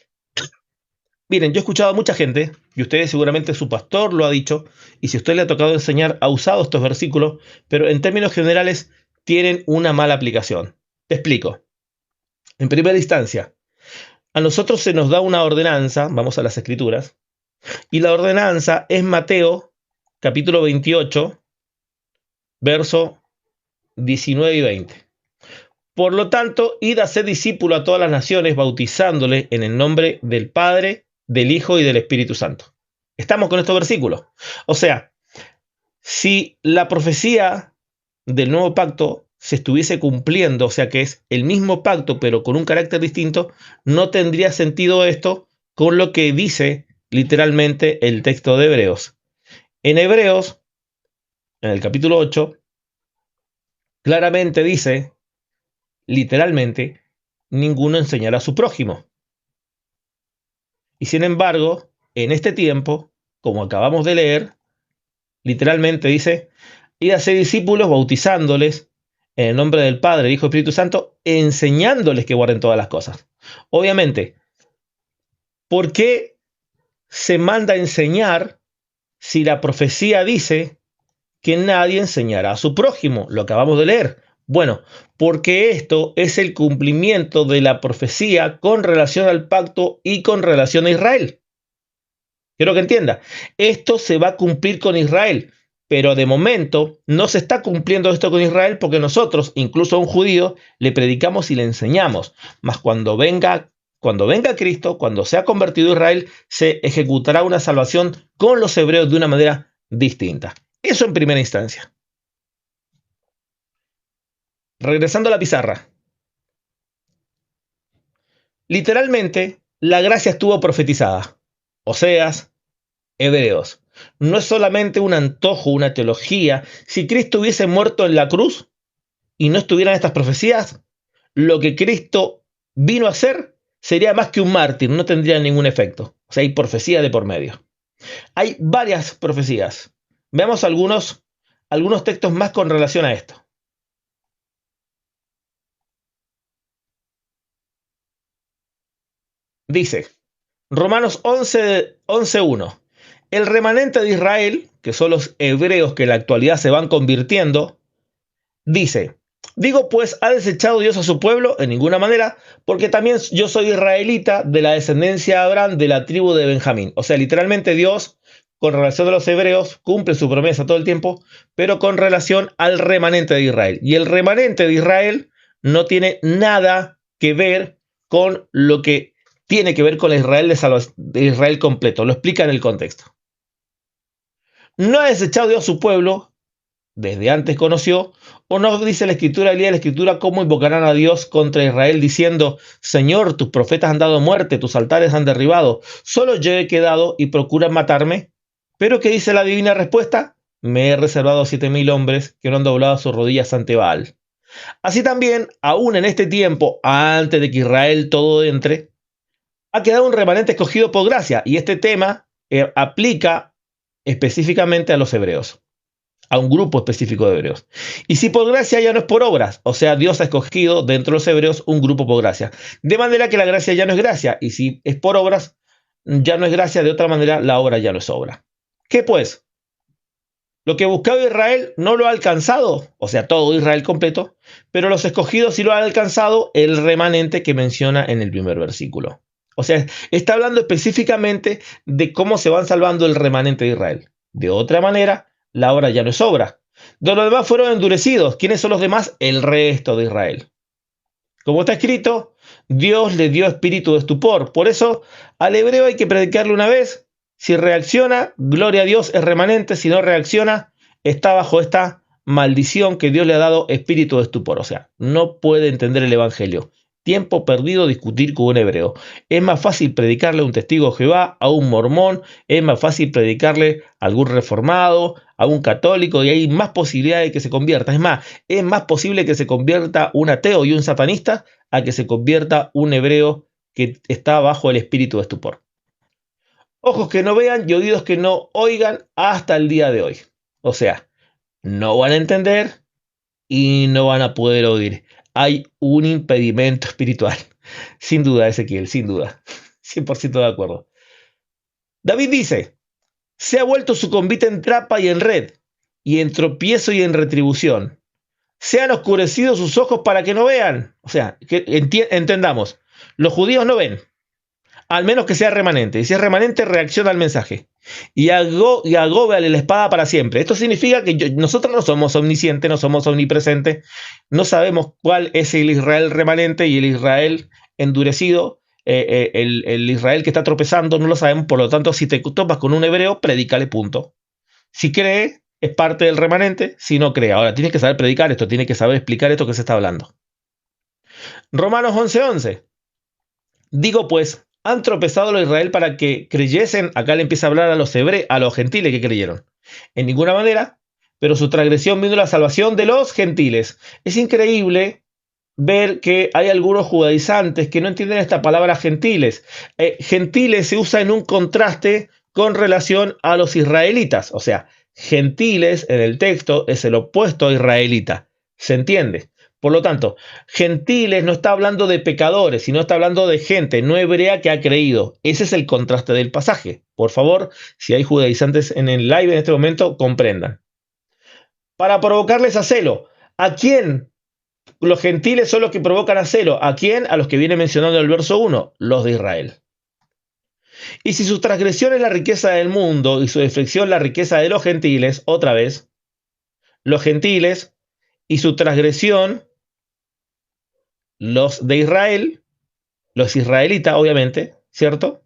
Miren, yo he escuchado a mucha gente, y ustedes seguramente su pastor lo ha dicho, y si a usted le ha tocado enseñar, ha usado estos versículos, pero en términos generales tienen una mala aplicación. Te explico. En primera instancia, a nosotros se nos da una ordenanza, vamos a las escrituras, y la ordenanza es Mateo capítulo 28, verso 19 y 20. Por lo tanto, id a ser discípulo a todas las naciones, bautizándole en el nombre del Padre, del Hijo y del Espíritu Santo. Estamos con estos versículos. O sea, si la profecía del nuevo pacto se estuviese cumpliendo, o sea que es el mismo pacto pero con un carácter distinto, no tendría sentido esto con lo que dice literalmente el texto de Hebreos. En Hebreos, en el capítulo 8, claramente dice, literalmente, ninguno enseñará a su prójimo. Y sin embargo, en este tiempo, como acabamos de leer, literalmente dice, id a ser discípulos bautizándoles en el nombre del Padre, Hijo y Espíritu Santo, enseñándoles que guarden todas las cosas. Obviamente, ¿por qué se manda a enseñar si la profecía dice que nadie enseñará a su prójimo? Lo acabamos de leer. Bueno, porque esto es el cumplimiento de la profecía con relación al pacto y con relación a Israel. Quiero que entienda, esto se va a cumplir con Israel, pero de momento no se está cumpliendo esto con Israel porque nosotros, incluso a un judío, le predicamos y le enseñamos. Mas cuando venga Cristo, cuando sea convertido Israel, se ejecutará una salvación con los hebreos de una manera distinta. Eso en primera instancia. Regresando a la pizarra. Literalmente, la gracia estuvo profetizada. Oseas, Hebreos. No es solamente un antojo, una teología. Si Cristo hubiese muerto en la cruz y no estuvieran estas profecías, lo que Cristo vino a hacer sería más que un mártir, no tendría ningún efecto. O sea, hay profecía de por medio. Hay varias profecías. Veamos algunos textos más con relación a esto. Dice, Romanos 11:1. El remanente de Israel, que son los hebreos que en la actualidad se van convirtiendo, dice, digo pues, ¿ha desechado Dios a su pueblo? En ninguna manera, porque también yo soy israelita de la descendencia de Abraham, de la tribu de Benjamín. O sea, literalmente Dios, con relación a los hebreos, cumple su promesa todo el tiempo, pero con relación al remanente de Israel. Y el remanente de Israel no tiene nada que ver con lo que tiene que ver con Israel de Israel completo. Lo explica en el contexto. No ha desechado Dios a su pueblo, desde antes conoció, o no dice la escritura, el día de la escritura, cómo invocarán a Dios contra Israel diciendo, Señor, tus profetas han dado muerte, tus altares han derribado, solo yo he quedado y procuran matarme. Pero ¿qué dice la divina respuesta? Me he reservado 7.000 hombres que no han doblado sus rodillas ante Baal. Así también, aún en este tiempo, antes de que Israel todo entre, ha quedado un remanente escogido por gracia, y este tema aplica específicamente a los hebreos, a un grupo específico de hebreos. Y si por gracia ya no es por obras, o sea, Dios ha escogido dentro de los hebreos un grupo por gracia. De manera que la gracia ya no es gracia, y si es por obras, ya no es gracia, de otra manera la obra ya no es obra. ¿Qué pues? Lo que buscaba Israel no lo ha alcanzado, o sea, todo Israel completo, pero los escogidos sí lo han alcanzado, el remanente que menciona en el primer versículo. O sea, está hablando específicamente de cómo se van salvando el remanente de Israel. De otra manera, la obra ya no es obra. De los demás fueron endurecidos. ¿Quiénes son los demás? El resto de Israel. Como está escrito, Dios le dio espíritu de estupor. Por eso, al hebreo hay que predicarle una vez. Si reacciona, gloria a Dios, es remanente. Si no reacciona, está bajo esta maldición que Dios le ha dado espíritu de estupor. O sea, no puede entender el evangelio. Tiempo perdido discutir con un hebreo. Es más fácil predicarle a un testigo de Jehová, a un mormón, es más fácil predicarle a algún reformado, a un católico, y hay más posibilidades de que se convierta. Es más, es más posible que se convierta un ateo y un satanista a que se convierta un hebreo que está bajo el espíritu de estupor. Ojos que no vean y oídos que no oigan hasta el día de hoy. O sea, no van a entender y no van a poder oír. Hay un impedimento espiritual. Sin duda, Ezequiel, sin duda. 100% de acuerdo. David dice, se ha vuelto su convite en trampa y en red, y en tropiezo y en retribución. Se han oscurecido sus ojos para que no vean. O sea, que entendamos, los judíos no ven, al menos que sea remanente. Y si es remanente, reacciona al mensaje. Y agóbeale la espada para siempre. Esto significa que nosotros no somos omniscientes, no somos omnipresentes, no sabemos cuál es el Israel remanente y el Israel endurecido, el Israel que está tropezando, no lo sabemos. Por lo tanto, si te topas con un hebreo, predícale, punto. Si cree, es parte del remanente. Si no cree, ahora tienes que saber predicar esto, tienes que saber explicar esto que se está hablando. Romanos 11:11. Digo pues, han tropezado los Israel para que creyesen. Acá le empieza a hablar a los hebreos, a los gentiles que creyeron. En ninguna manera, pero su transgresión vino la salvación de los gentiles. Es increíble ver que hay algunos judaizantes que no entienden esta palabra gentiles. Gentiles se usa en un contraste con relación a los israelitas. O sea, gentiles en el texto es el opuesto a israelita. ¿Se entiende? Por lo tanto, gentiles no está hablando de pecadores, sino está hablando de gente no hebrea que ha creído. Ese es el contraste del pasaje. Por favor, si hay judaizantes en el live en este momento, comprendan. Para provocarles a celo. ¿A quién? Los gentiles son los que provocan a celo. ¿A quién? A los que viene mencionando el verso 1, los de Israel. Y si su transgresión es la riqueza del mundo y su deflexión la riqueza de los gentiles, otra vez, los gentiles y su transgresión, los de Israel, los israelitas, obviamente, ¿cierto?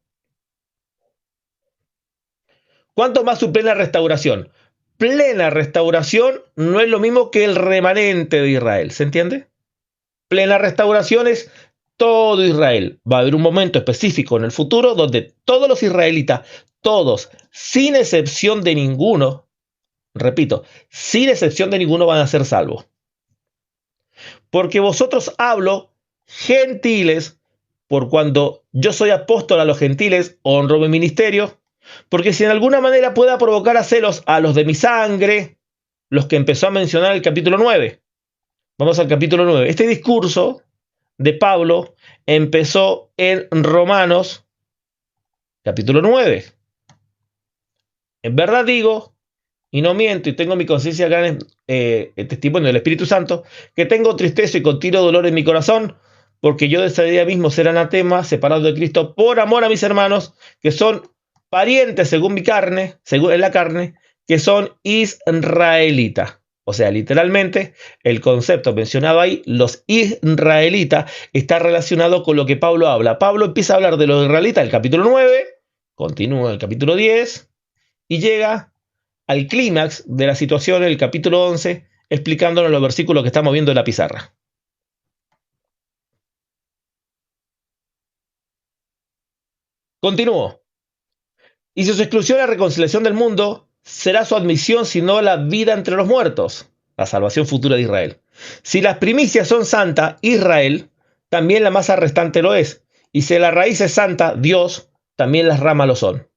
¿Cuánto más su plena restauración? Plena restauración no es lo mismo que el remanente de Israel, ¿se entiende? Plena restauración es todo Israel. Va a haber un momento específico en el futuro donde todos los israelitas, todos, sin excepción de ninguno, repito, sin excepción de ninguno van a ser salvos. Porque vosotros hablo gentiles, por cuando yo soy apóstol a los gentiles, honro mi ministerio, porque si en alguna manera pueda provocar a celos a los de mi sangre, los que empezó a mencionar el capítulo 9. Vamos al capítulo 9. Este discurso de Pablo empezó en Romanos capítulo 9. En verdad digo, y no miento, y tengo mi conciencia gran testimonio del Espíritu Santo, que tengo tristeza y continuo dolor en mi corazón, porque yo desde el día mismo ser anatema, separado de Cristo, por amor a mis hermanos, que son parientes según mi carne, según en la carne, que son israelitas. O sea, literalmente, el concepto mencionado ahí, los israelitas, está relacionado con lo que Pablo habla. Pablo empieza a hablar de los israelitas en el capítulo 9, continúa en el capítulo 10 y llega al clímax de la situación en el capítulo 11, explicándonos los versículos que estamos viendo en la pizarra. Continúo. Y si su exclusión es la reconciliación del mundo, será su admisión, sino la vida entre los muertos, la salvación futura de Israel. Si las primicias son santas, Israel, también la masa restante lo es. Y si la raíz es santa, Dios, también las ramas lo son.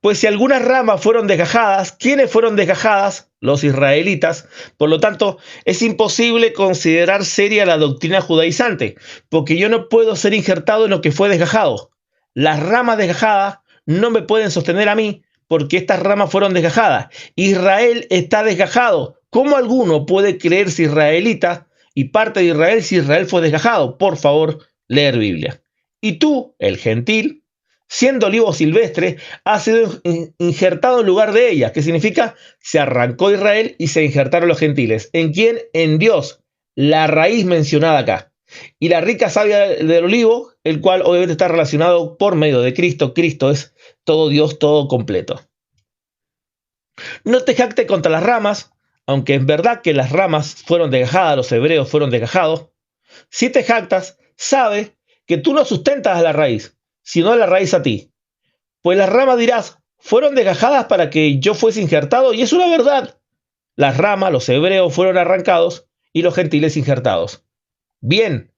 Pues si algunas ramas fueron desgajadas, ¿quiénes fueron desgajadas? Los israelitas. Por lo tanto, es imposible considerar seria la doctrina judaizante, porque yo no puedo ser injertado en lo que fue desgajado. Las ramas desgajadas no me pueden sostener a mí, porque estas ramas fueron desgajadas. Israel está desgajado. ¿Cómo alguno puede creerse israelita y parte de Israel si Israel fue desgajado? Por favor, leer Biblia. Y tú, el gentil, siendo olivo silvestre, ha sido injertado en lugar de ella. ¿Qué significa? Se arrancó Israel y se injertaron los gentiles. ¿En quién? En Dios, la raíz mencionada acá. Y la rica savia del olivo, el cual obviamente está relacionado por medio de Cristo. Cristo es todo Dios, todo completo. No te jactes contra las ramas, aunque es verdad que las ramas fueron desgajadas, los hebreos fueron desgajados. Si te jactas, sabe que tú no sustentas a la raíz, sino a la raíz a ti. Pues las ramas dirás, fueron desgajadas para que yo fuese injertado, y es una verdad. Las ramas, los hebreos, fueron arrancados y los gentiles injertados. Bien,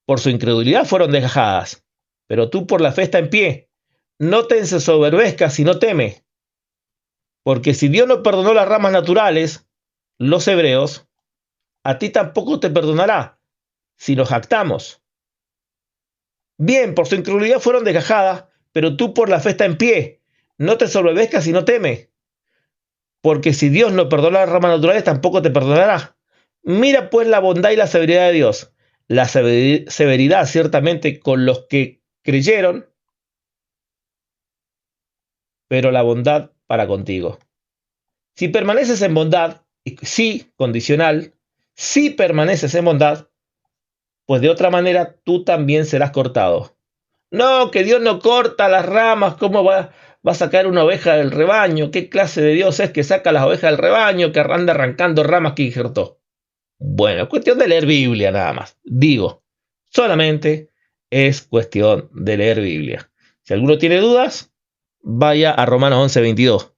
por su incredulidad fueron desgajadas, pero tú por la fe está en pie. No te ensoberbezcas, sino teme. Porque si Dios no perdonó las ramas naturales, los hebreos, a ti tampoco te perdonará si nos jactamos. Bien, por su incredulidad fueron desgajadas, pero tú por la fe está en pie. No te sobrevescas y no teme. Porque si Dios no perdona las ramas naturales, tampoco te perdonará. Mira pues la bondad y la severidad de Dios. La severidad ciertamente con los que creyeron, pero la bondad para contigo. Si permaneces en bondad, sí, condicional, si permaneces en bondad, pues de otra manera tú también serás cortado. No, que Dios no corta las ramas, ¿cómo va a sacar una oveja del rebaño? ¿Qué clase de Dios es que saca las ovejas del rebaño, que anda arrancando ramas que injertó? Bueno, es cuestión de leer Biblia nada más. Digo, solamente es cuestión de leer Biblia. Si alguno tiene dudas, vaya a Romanos 11:22.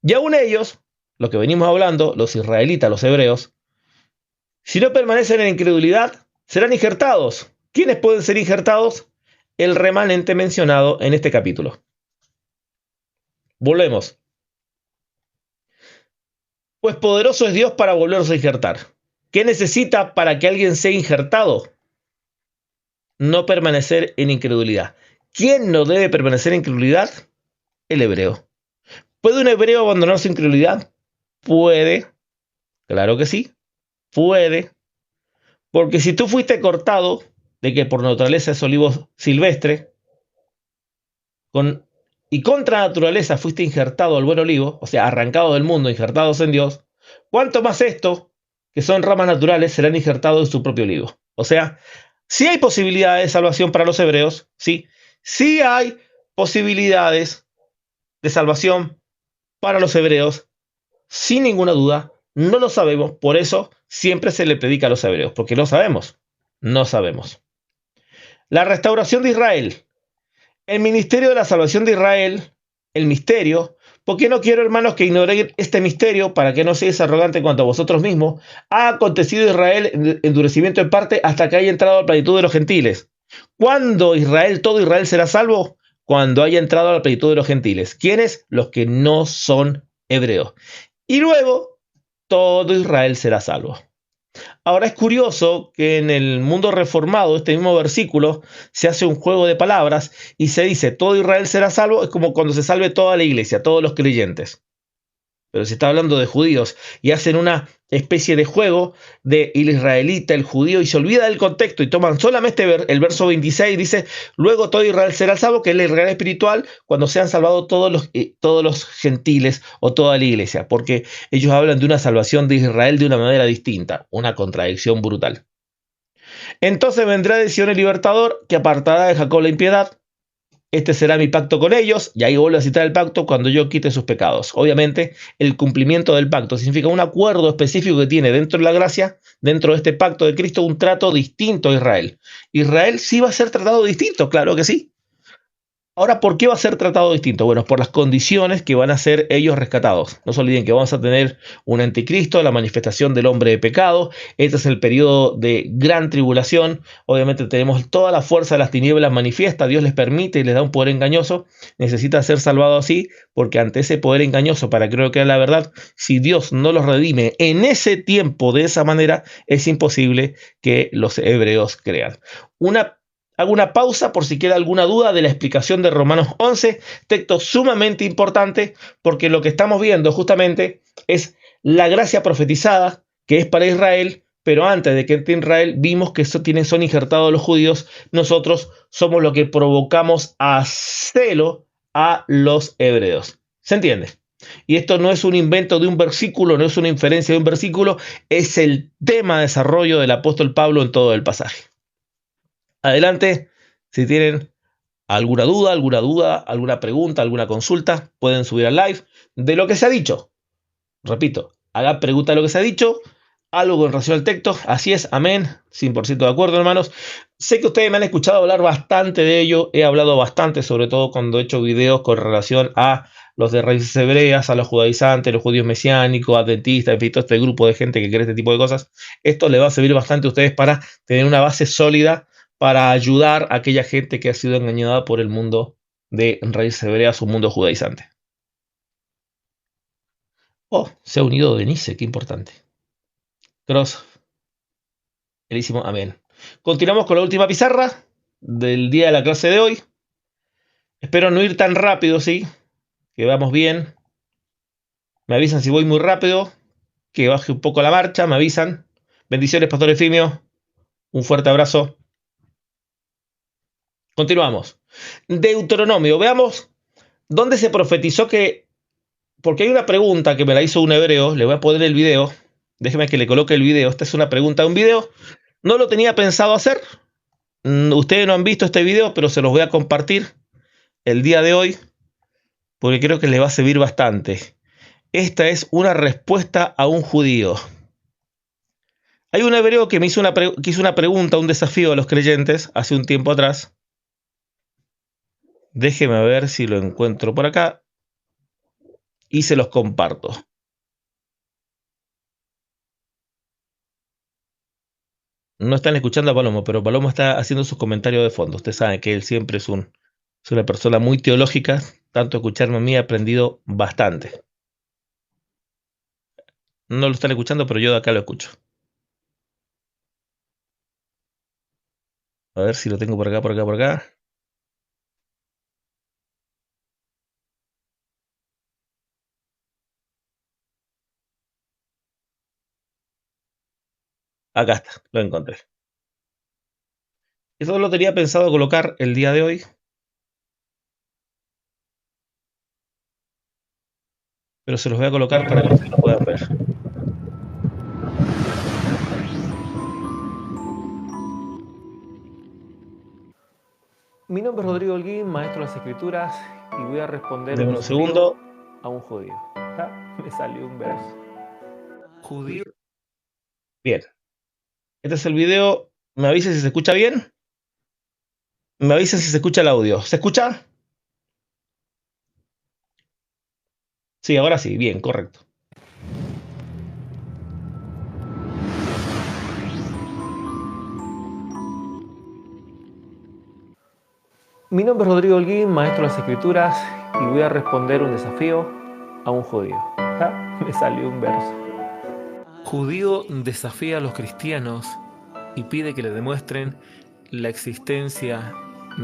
Y aún ellos, lo que venimos hablando, los israelitas, los hebreos, Si no permanecen en incredulidad, serán injertados. ¿Quiénes pueden ser injertados? El remanente mencionado en este capítulo. Volvemos. Pues poderoso es Dios para volverse a injertar. ¿Qué necesita para que alguien sea injertado? No permanecer en incredulidad. ¿Quién no debe permanecer en incredulidad? El hebreo. ¿Puede un hebreo abandonar su incredulidad? Puede. Claro que sí. Puede. Porque si tú fuiste cortado, de que por naturaleza es olivo silvestre, y contra naturaleza fuiste injertado al buen olivo, o sea, arrancado del mundo, injertados en Dios, ¿cuánto más estos, que son ramas naturales, serán injertados en su propio olivo? O sea, sí hay posibilidades de salvación para los hebreos, sí, sí hay posibilidades de salvación para los hebreos, sin ninguna duda, no lo sabemos, por eso siempre se le predica a los hebreos, porque no sabemos, no sabemos. La restauración de Israel. El ministerio de la salvación de Israel, el misterio, porque no quiero, hermanos, que ignoren este misterio para que no seáis arrogante en cuanto a vosotros mismos. Ha acontecido Israel endurecimiento en parte hasta que haya entrado a la plenitud de los gentiles. ¿Cuándo Israel, todo Israel será salvo? Cuando haya entrado a la plenitud de los gentiles. ¿Quiénes? Los que no son hebreos. Y luego, todo Israel será salvo. Ahora es curioso que en el mundo reformado, este mismo versículo, se hace un juego de palabras y se dice, todo Israel será salvo, es como cuando se salve toda la iglesia, todos los creyentes. Pero se está hablando de judíos y hacen una especie de juego de el israelita, el judío, y se olvida del contexto y toman solamente el verso 26, dice, luego todo Israel será salvo, que es el Israel espiritual, cuando sean salvados todos los gentiles o toda la iglesia, porque ellos hablan de una salvación de Israel de una manera distinta, una contradicción brutal. Entonces vendrá de Sion el libertador, que apartará de Jacob la impiedad. Este será mi pacto con ellos, y ahí vuelvo a citar el pacto cuando yo quite sus pecados. Obviamente, el cumplimiento del pacto significa un acuerdo específico que tiene dentro de la gracia, dentro de este pacto de Cristo, un trato distinto a Israel. Israel sí va a ser tratado distinto, claro que sí. Ahora, ¿por qué va a ser tratado distinto? Bueno, por las condiciones que van a ser ellos rescatados. No se olviden que vamos a tener un anticristo, la manifestación del hombre de pecado. Este es el periodo de gran tribulación. Obviamente tenemos toda la fuerza de las tinieblas manifiesta. Dios les permite y les da un poder engañoso. Necesita ser salvado así, porque ante ese poder engañoso, para creer que es la verdad, si Dios no los redime en ese tiempo de esa manera, es imposible que los hebreos crean. Hago una pausa por si queda alguna duda de la explicación de Romanos 11, texto sumamente importante porque lo que estamos viendo justamente es la gracia profetizada que es para Israel, pero antes de que entre Israel vimos que son injertados los judíos, nosotros somos los que provocamos a celo a los hebreos. ¿Se entiende? Y esto no es un invento de un versículo, no es una inferencia de un versículo, es el tema de desarrollo del apóstol Pablo en todo el pasaje. Adelante, si tienen alguna pregunta, alguna consulta, pueden subir al live de lo que se ha dicho. Repito, haga pregunta de lo que se ha dicho, algo con relación al texto, así es, amén, 100% de acuerdo, hermanos. Sé que ustedes me han escuchado hablar bastante de ello, he hablado bastante, sobre todo cuando he hecho videos con relación a los de raíces hebreas, a los judaizantes, los judíos mesiánicos, adventistas, en fin, todo este grupo de gente que cree este tipo de cosas. Esto les va a servir bastante a ustedes para tener una base sólida para ayudar a aquella gente que ha sido engañada por el mundo de raíces hebreas, un mundo judaizante. Oh, se ha unido Denise, qué importante. Cross, belísimo, amén. Continuamos con la última pizarra del día de la clase de hoy. Espero no ir tan rápido, ¿sí? Que vamos bien. Me avisan si voy muy rápido, que baje un poco la marcha, me avisan. Bendiciones, Pastor Efimio. Un fuerte abrazo. Continuamos. Deuteronomio, veamos dónde se profetizó que, porque hay una pregunta que me la hizo un hebreo, le voy a poner el video, déjeme que le coloque el video, esta es una pregunta de un video, no lo tenía pensado hacer, ustedes no han visto este video, pero se los voy a compartir el día de hoy, porque creo que les va a servir bastante. Esta es una respuesta a un judío. Hay un hebreo que me hizo que hizo una pregunta, un desafío a los creyentes hace un tiempo atrás. Déjeme ver si lo encuentro por acá y se los comparto. No están escuchando a Palomo, pero Palomo está haciendo sus comentarios de fondo. Ustedes saben que él siempre es una persona muy teológica. Tanto escucharme a mí he aprendido bastante. No lo están escuchando, pero yo de acá lo escucho. A ver si lo tengo por acá, por acá, por acá. Acá está, lo encontré. Eso lo tenía pensado colocar el día de hoy, pero se los voy a colocar para que ustedes lo puedan ver. Mi nombre es Rodrigo Holguín, maestro de las Escrituras, y voy a responder Denme un segundo. a un judío. Me salió un verso. Judío. Bien. Este es el video. ¿Me avisa si se escucha bien? Me avisa si se escucha el audio. ¿Se escucha? Sí, ahora sí. Bien, correcto. Mi nombre es Rodrigo Holguín, maestro de las Escrituras, y voy a responder un desafío a un judío. Me salió un verso. Judío desafía a los cristianos y pide que le demuestren la existencia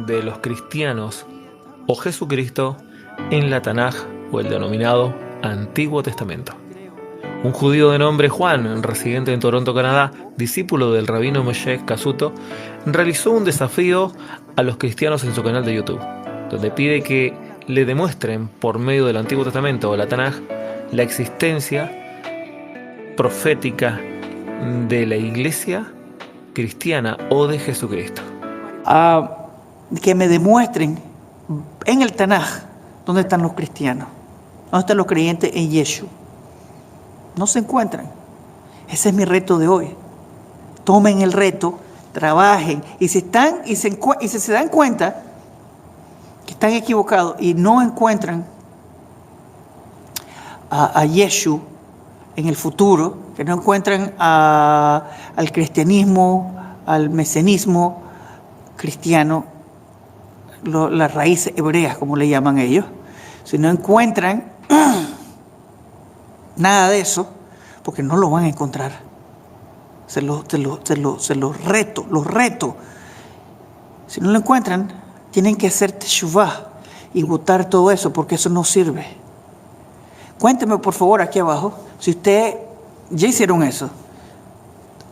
de los cristianos o Jesucristo en la Tanaj, o el denominado Antiguo Testamento. Un judío de nombre Juan, residente en Toronto, Canadá, discípulo del rabino Moshe Kazuto, realizó un desafío a los cristianos en su canal de YouTube, donde pide que le demuestren por medio del Antiguo Testamento o la Tanaj la existencia profética de la iglesia cristiana o de Jesucristo. Que me demuestren en el Tanaj dónde están los cristianos, dónde están los creyentes en Yeshua. No se encuentran. Ese es mi reto de hoy. Tomen el reto, trabajen, y si se dan cuenta que están equivocados y no encuentran a Yeshua en el futuro, que no encuentran al cristianismo, al mesianismo cristiano, las raíces hebreas, como le llaman ellos, si no encuentran nada de eso, porque no lo van a encontrar. Se los reto. Si no lo encuentran, tienen que hacer teshuvah y botar todo eso, porque eso no sirve. Cuénteme por favor aquí abajo si ustedes ya hicieron eso,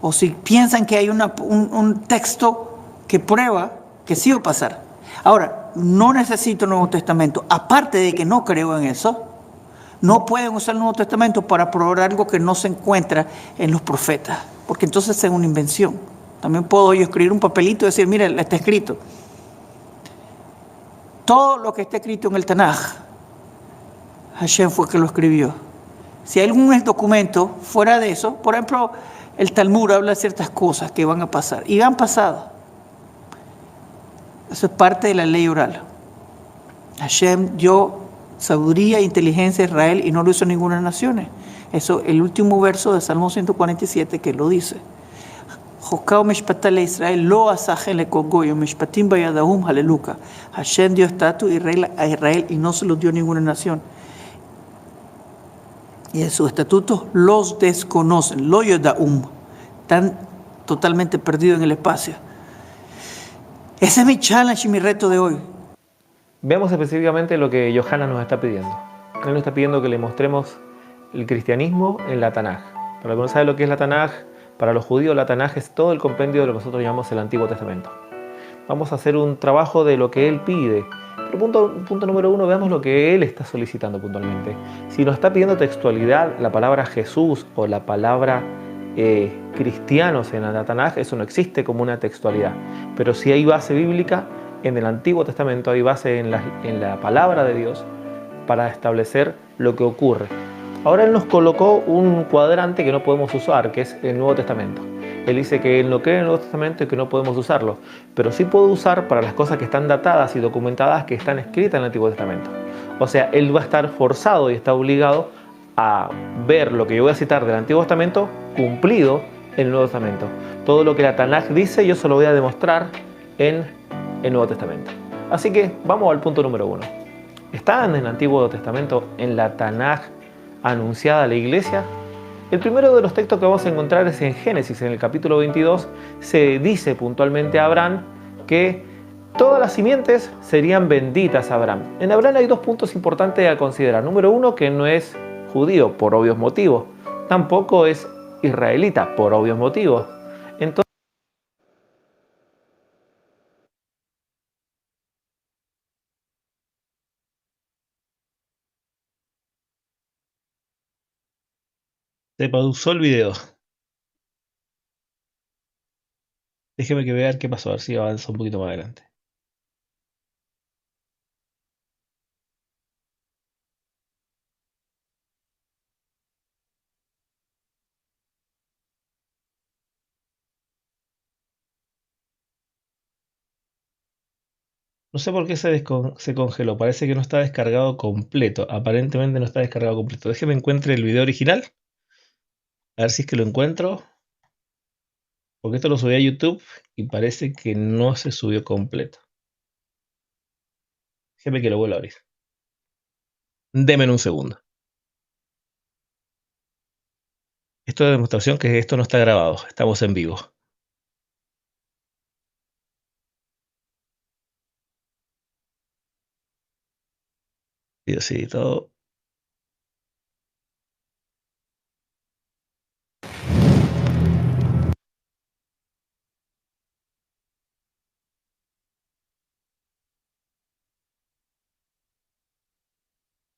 o si piensan que hay un texto que prueba que sí va a pasar. Ahora, no necesito Nuevo Testamento, aparte de que no creo en eso. No pueden usar el Nuevo Testamento para probar algo que no se encuentra en los profetas, porque entonces es una invención. También puedo yo escribir un papelito y decir, mira, está escrito. Todo lo que está escrito en el Tanaj, Hashem fue que lo escribió. Si hay algún documento fuera de eso, por ejemplo, el Talmud habla de ciertas cosas que van a pasar, y han pasado. Eso es parte de la ley oral. Hashem dio sabiduría e inteligencia a Israel y no lo hizo ninguna nación. Eso, el último verso de Salmo 147 que lo dice. Israel lo asaje le cogoyo mishpatim bayadahum haleluca. Hashem dio estatus a Israel y no se los dio a ninguna nación. Y en sus estatutos los desconocen, lo yodaum, están totalmente perdidos en el espacio. Ese es mi challenge y mi reto de hoy. Veamos específicamente lo que Yohanan nos está pidiendo. Él nos está pidiendo que le mostremos el cristianismo en la Tanaj. Para los que no saben lo que es la Tanaj, para los judíos la Tanaj es todo el compendio de lo que nosotros llamamos el Antiguo Testamento. Vamos a hacer un trabajo de lo que él pide. Pero punto número uno, veamos lo que él está solicitando puntualmente. Si nos está pidiendo textualidad, la palabra Jesús o la palabra cristianos en la Tanaj, eso no existe como una textualidad. Pero si hay base bíblica, en el Antiguo Testamento hay base en la palabra de Dios para establecer lo que ocurre. Ahora él nos colocó un cuadrante que no podemos usar, que es el Nuevo Testamento. Él dice que él no cree en el Nuevo Testamento y que no podemos usarlo, pero sí puedo usar para las cosas que están datadas y documentadas, que están escritas en el Antiguo Testamento. O sea, él va a estar forzado y está obligado a ver lo que yo voy a citar del Antiguo Testamento cumplido en el Nuevo Testamento. Todo lo que la Tanaj dice yo se lo voy a demostrar en el Nuevo Testamento. Así que vamos al punto número 1. ¿Están en el Antiguo Testamento, en la Tanaj anunciada a la iglesia? El primero de los textos que vamos a encontrar es en Génesis, en el capítulo 22. Se dice puntualmente a Abraham que todas las simientes serían benditas a Abraham. En Abraham hay dos puntos importantes a considerar. Número 1, que no es judío por obvios motivos. Tampoco es israelita por obvios motivos. Entonces, Se pausó el video. Déjeme que vea qué pasó, a ver si avanza un poquito más adelante. No sé por qué se congeló. Parece que no está descargado completo. Aparentemente no está descargado completo. Déjeme encuentre el video original. A ver si es que lo encuentro. Porque esto lo subí a YouTube y parece que no se subió completo. Déjeme que lo vuelva a abrir. Deme un segundo. Esto es demostración que esto no está grabado. Estamos en vivo. Sí, todo.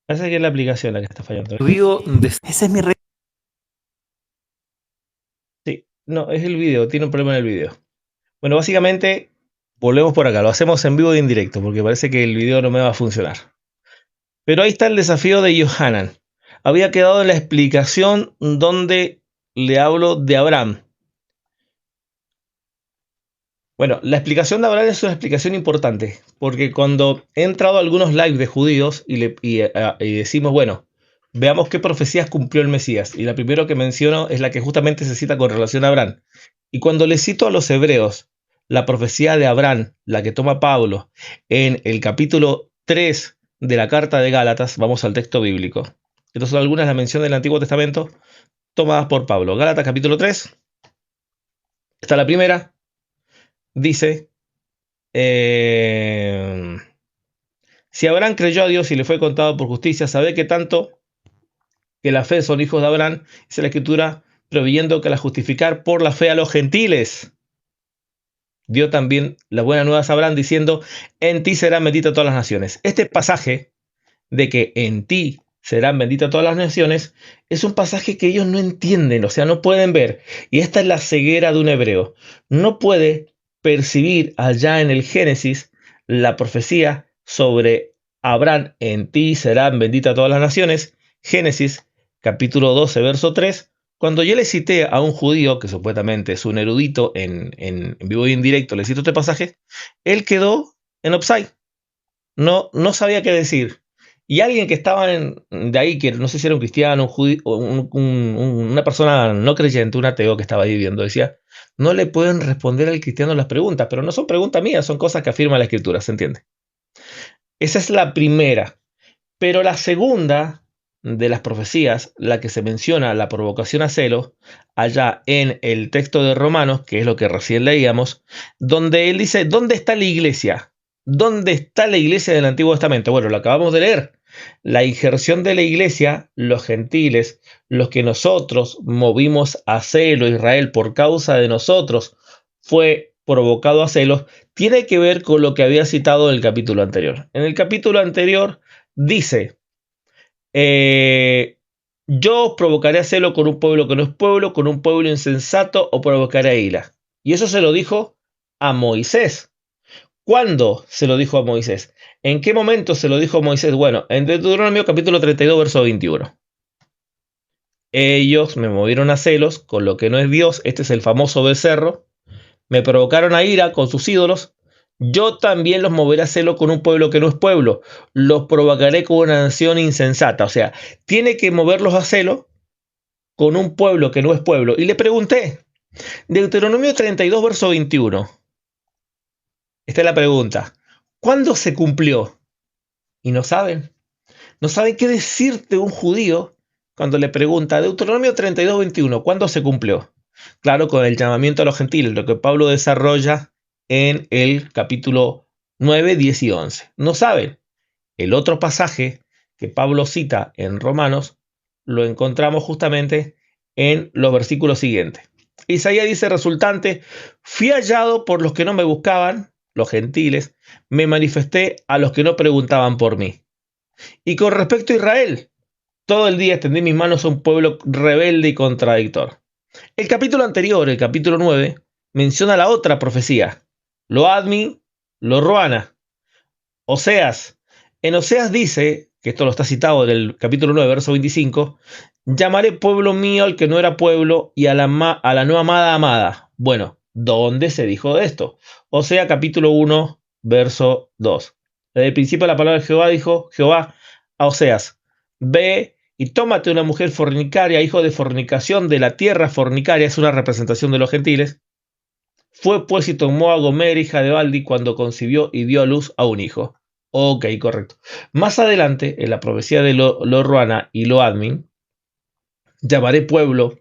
Parece que es la aplicación la que está fallando. Ese es mi rey. Sí, no, es el video. Tiene un problema en el video. Bueno, básicamente, volvemos por acá. Lo hacemos en vivo y en directo, porque parece que el video no me va a funcionar. Pero ahí está el desafío de Yohanan. Había quedado en la explicación donde le hablo de Abraham. Bueno, la explicación de Abraham es una explicación importante, porque cuando he entrado a algunos lives de judíos y decimos, bueno, veamos qué profecías cumplió el Mesías, y la primera que menciono es la que justamente se cita con relación a Abraham. Y cuando le cito a los hebreos la profecía de Abraham, la que toma Pablo en el capítulo 3 de la carta de Gálatas, vamos al texto bíblico. Estas son algunas de las menciones del Antiguo Testamento tomadas por Pablo. Gálatas capítulo 3, está la primera. Dice, si Abraham creyó a Dios y le fue contado por justicia, sabe que tanto que la fe son hijos de Abraham, dice la Escritura, preveyendo que la justificar por la fe a los gentiles, dio también las buenas nuevas a Abraham, diciendo, en ti serán benditas todas las naciones. Este pasaje de que en ti serán benditas todas las naciones es un pasaje que ellos no entienden, o sea, no pueden ver. Y esta es la ceguera de un hebreo. No puede percibir allá en el Génesis la profecía sobre Abraham, en ti serán benditas todas las naciones. Génesis capítulo 12, verso 3. Cuando yo le cité a un judío, que supuestamente es un erudito en vivo y en directo, le cito este pasaje, él quedó en offside. No sabía qué decir. Y alguien que estaba de ahí, que no sé si era un cristiano, un judío, una persona no creyente, un ateo que estaba ahí viendo, decía, no le pueden responder al cristiano las preguntas, pero no son preguntas mías, son cosas que afirma la Escritura, ¿se entiende? Esa es la primera. Pero la segunda de las profecías, la que se menciona, la provocación a celos, allá en el texto de Romanos, que es lo que recién leíamos, donde él dice, ¿dónde está la iglesia? ¿Dónde está la iglesia del Antiguo Testamento? Bueno, lo acabamos de leer. La injerción de la iglesia, los gentiles, los que nosotros movimos a celo, Israel, por causa de nosotros, fue provocado a celos, tiene que ver con lo que había citado en el capítulo anterior. En el capítulo anterior dice, yo os provocaré a celo con un pueblo que no es pueblo, con un pueblo insensato, o provocaré a ira. Y eso se lo dijo a Moisés. ¿Cuándo se lo dijo a Moisés? ¿En qué momento se lo dijo a Moisés? Bueno, en Deuteronomio capítulo 32, verso 21. Ellos me movieron a celos con lo que no es Dios. Este es el famoso becerro. Me provocaron a ira con sus ídolos. Yo también los moveré a celo con un pueblo que no es pueblo. Los provocaré con una nación insensata. O sea, tiene que moverlos a celo con un pueblo que no es pueblo. Y le pregunté, Deuteronomio 32, verso 21. Esta es la pregunta. ¿Cuándo se cumplió? Y no saben. No saben qué decirte un judío cuando le pregunta Deuteronomio 32, 21, ¿cuándo se cumplió? Claro, con el llamamiento a los gentiles, lo que Pablo desarrolla en el capítulo 9, 10 y 11. No saben. El otro pasaje que Pablo cita en Romanos lo encontramos justamente en los versículos siguientes. Isaías dice resultante, fui hallado por los que no me buscaban, los gentiles, me manifesté a los que no preguntaban por mí. Y con respecto a Israel, todo el día extendí mis manos a un pueblo rebelde y contradictor. El capítulo anterior, el capítulo 9, menciona la otra profecía, lo Admi, lo Ruana. Oseas. En Oseas dice, que esto lo está citado en el capítulo 9, verso 25, llamaré pueblo mío al que no era pueblo y a la no amada amada. Bueno, ¿dónde se dijo esto? Osea capítulo 1, verso 2. Desde el principio la palabra de Jehová dijo Jehová a Oseas, ve y tómate una mujer fornicaria, hijo de fornicación de la tierra fornicaria, es una representación de los gentiles. Fue pues y tomó a Gomer, hija de Baldi, cuando concibió y dio a luz a un hijo. Ok, correcto. Más adelante, en la profecía de lo Ruana y lo Admin, llamaré pueblo,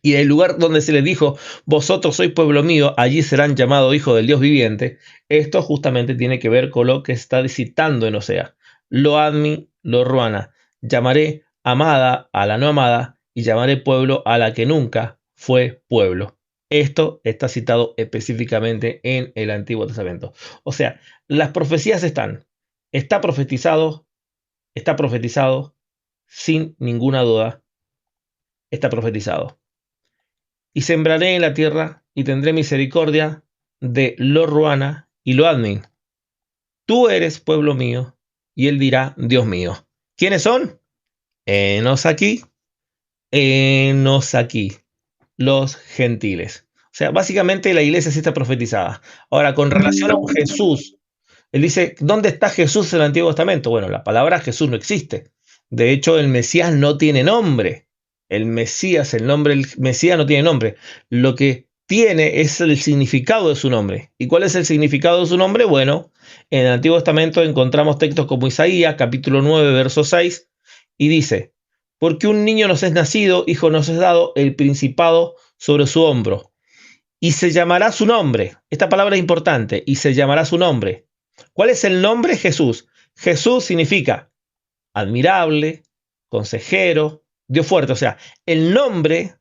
y el lugar donde se les dijo, vosotros sois pueblo mío, allí serán llamados hijos del Dios viviente. Esto justamente tiene que ver con lo que está citando en Osea. Lo Admin, lo Ruana. Llamaré amada a la no amada, y llamaré pueblo a la que nunca fue pueblo. Esto está citado específicamente en el Antiguo Testamento. O sea, las profecías están. Está profetizado sin ninguna duda. Está profetizado. Y sembraré en la tierra y tendré misericordia de lo Ruana y lo Admin. Tú eres pueblo mío, y él dirá, Dios mío. ¿Quiénes son? Enos aquí, los gentiles. O sea, básicamente la iglesia sí está profetizada. Ahora, con relación a Jesús, él dice, ¿dónde está Jesús en el Antiguo Testamento? Bueno, la palabra Jesús no existe. De hecho, el Mesías no tiene nombre. El Mesías no tiene nombre. Lo que tiene es el significado de su nombre. ¿Y cuál es el significado de su nombre? Bueno, en el Antiguo Testamento encontramos textos como Isaías, capítulo 9, verso 6, y dice, porque un niño nos es nacido, hijo nos es dado, el principado sobre su hombro. Y se llamará su nombre. Esta palabra es importante. Y se llamará su nombre. ¿Cuál es el nombre? Jesús. Jesús significa admirable, consejero, Dios fuerte. O sea, el nombre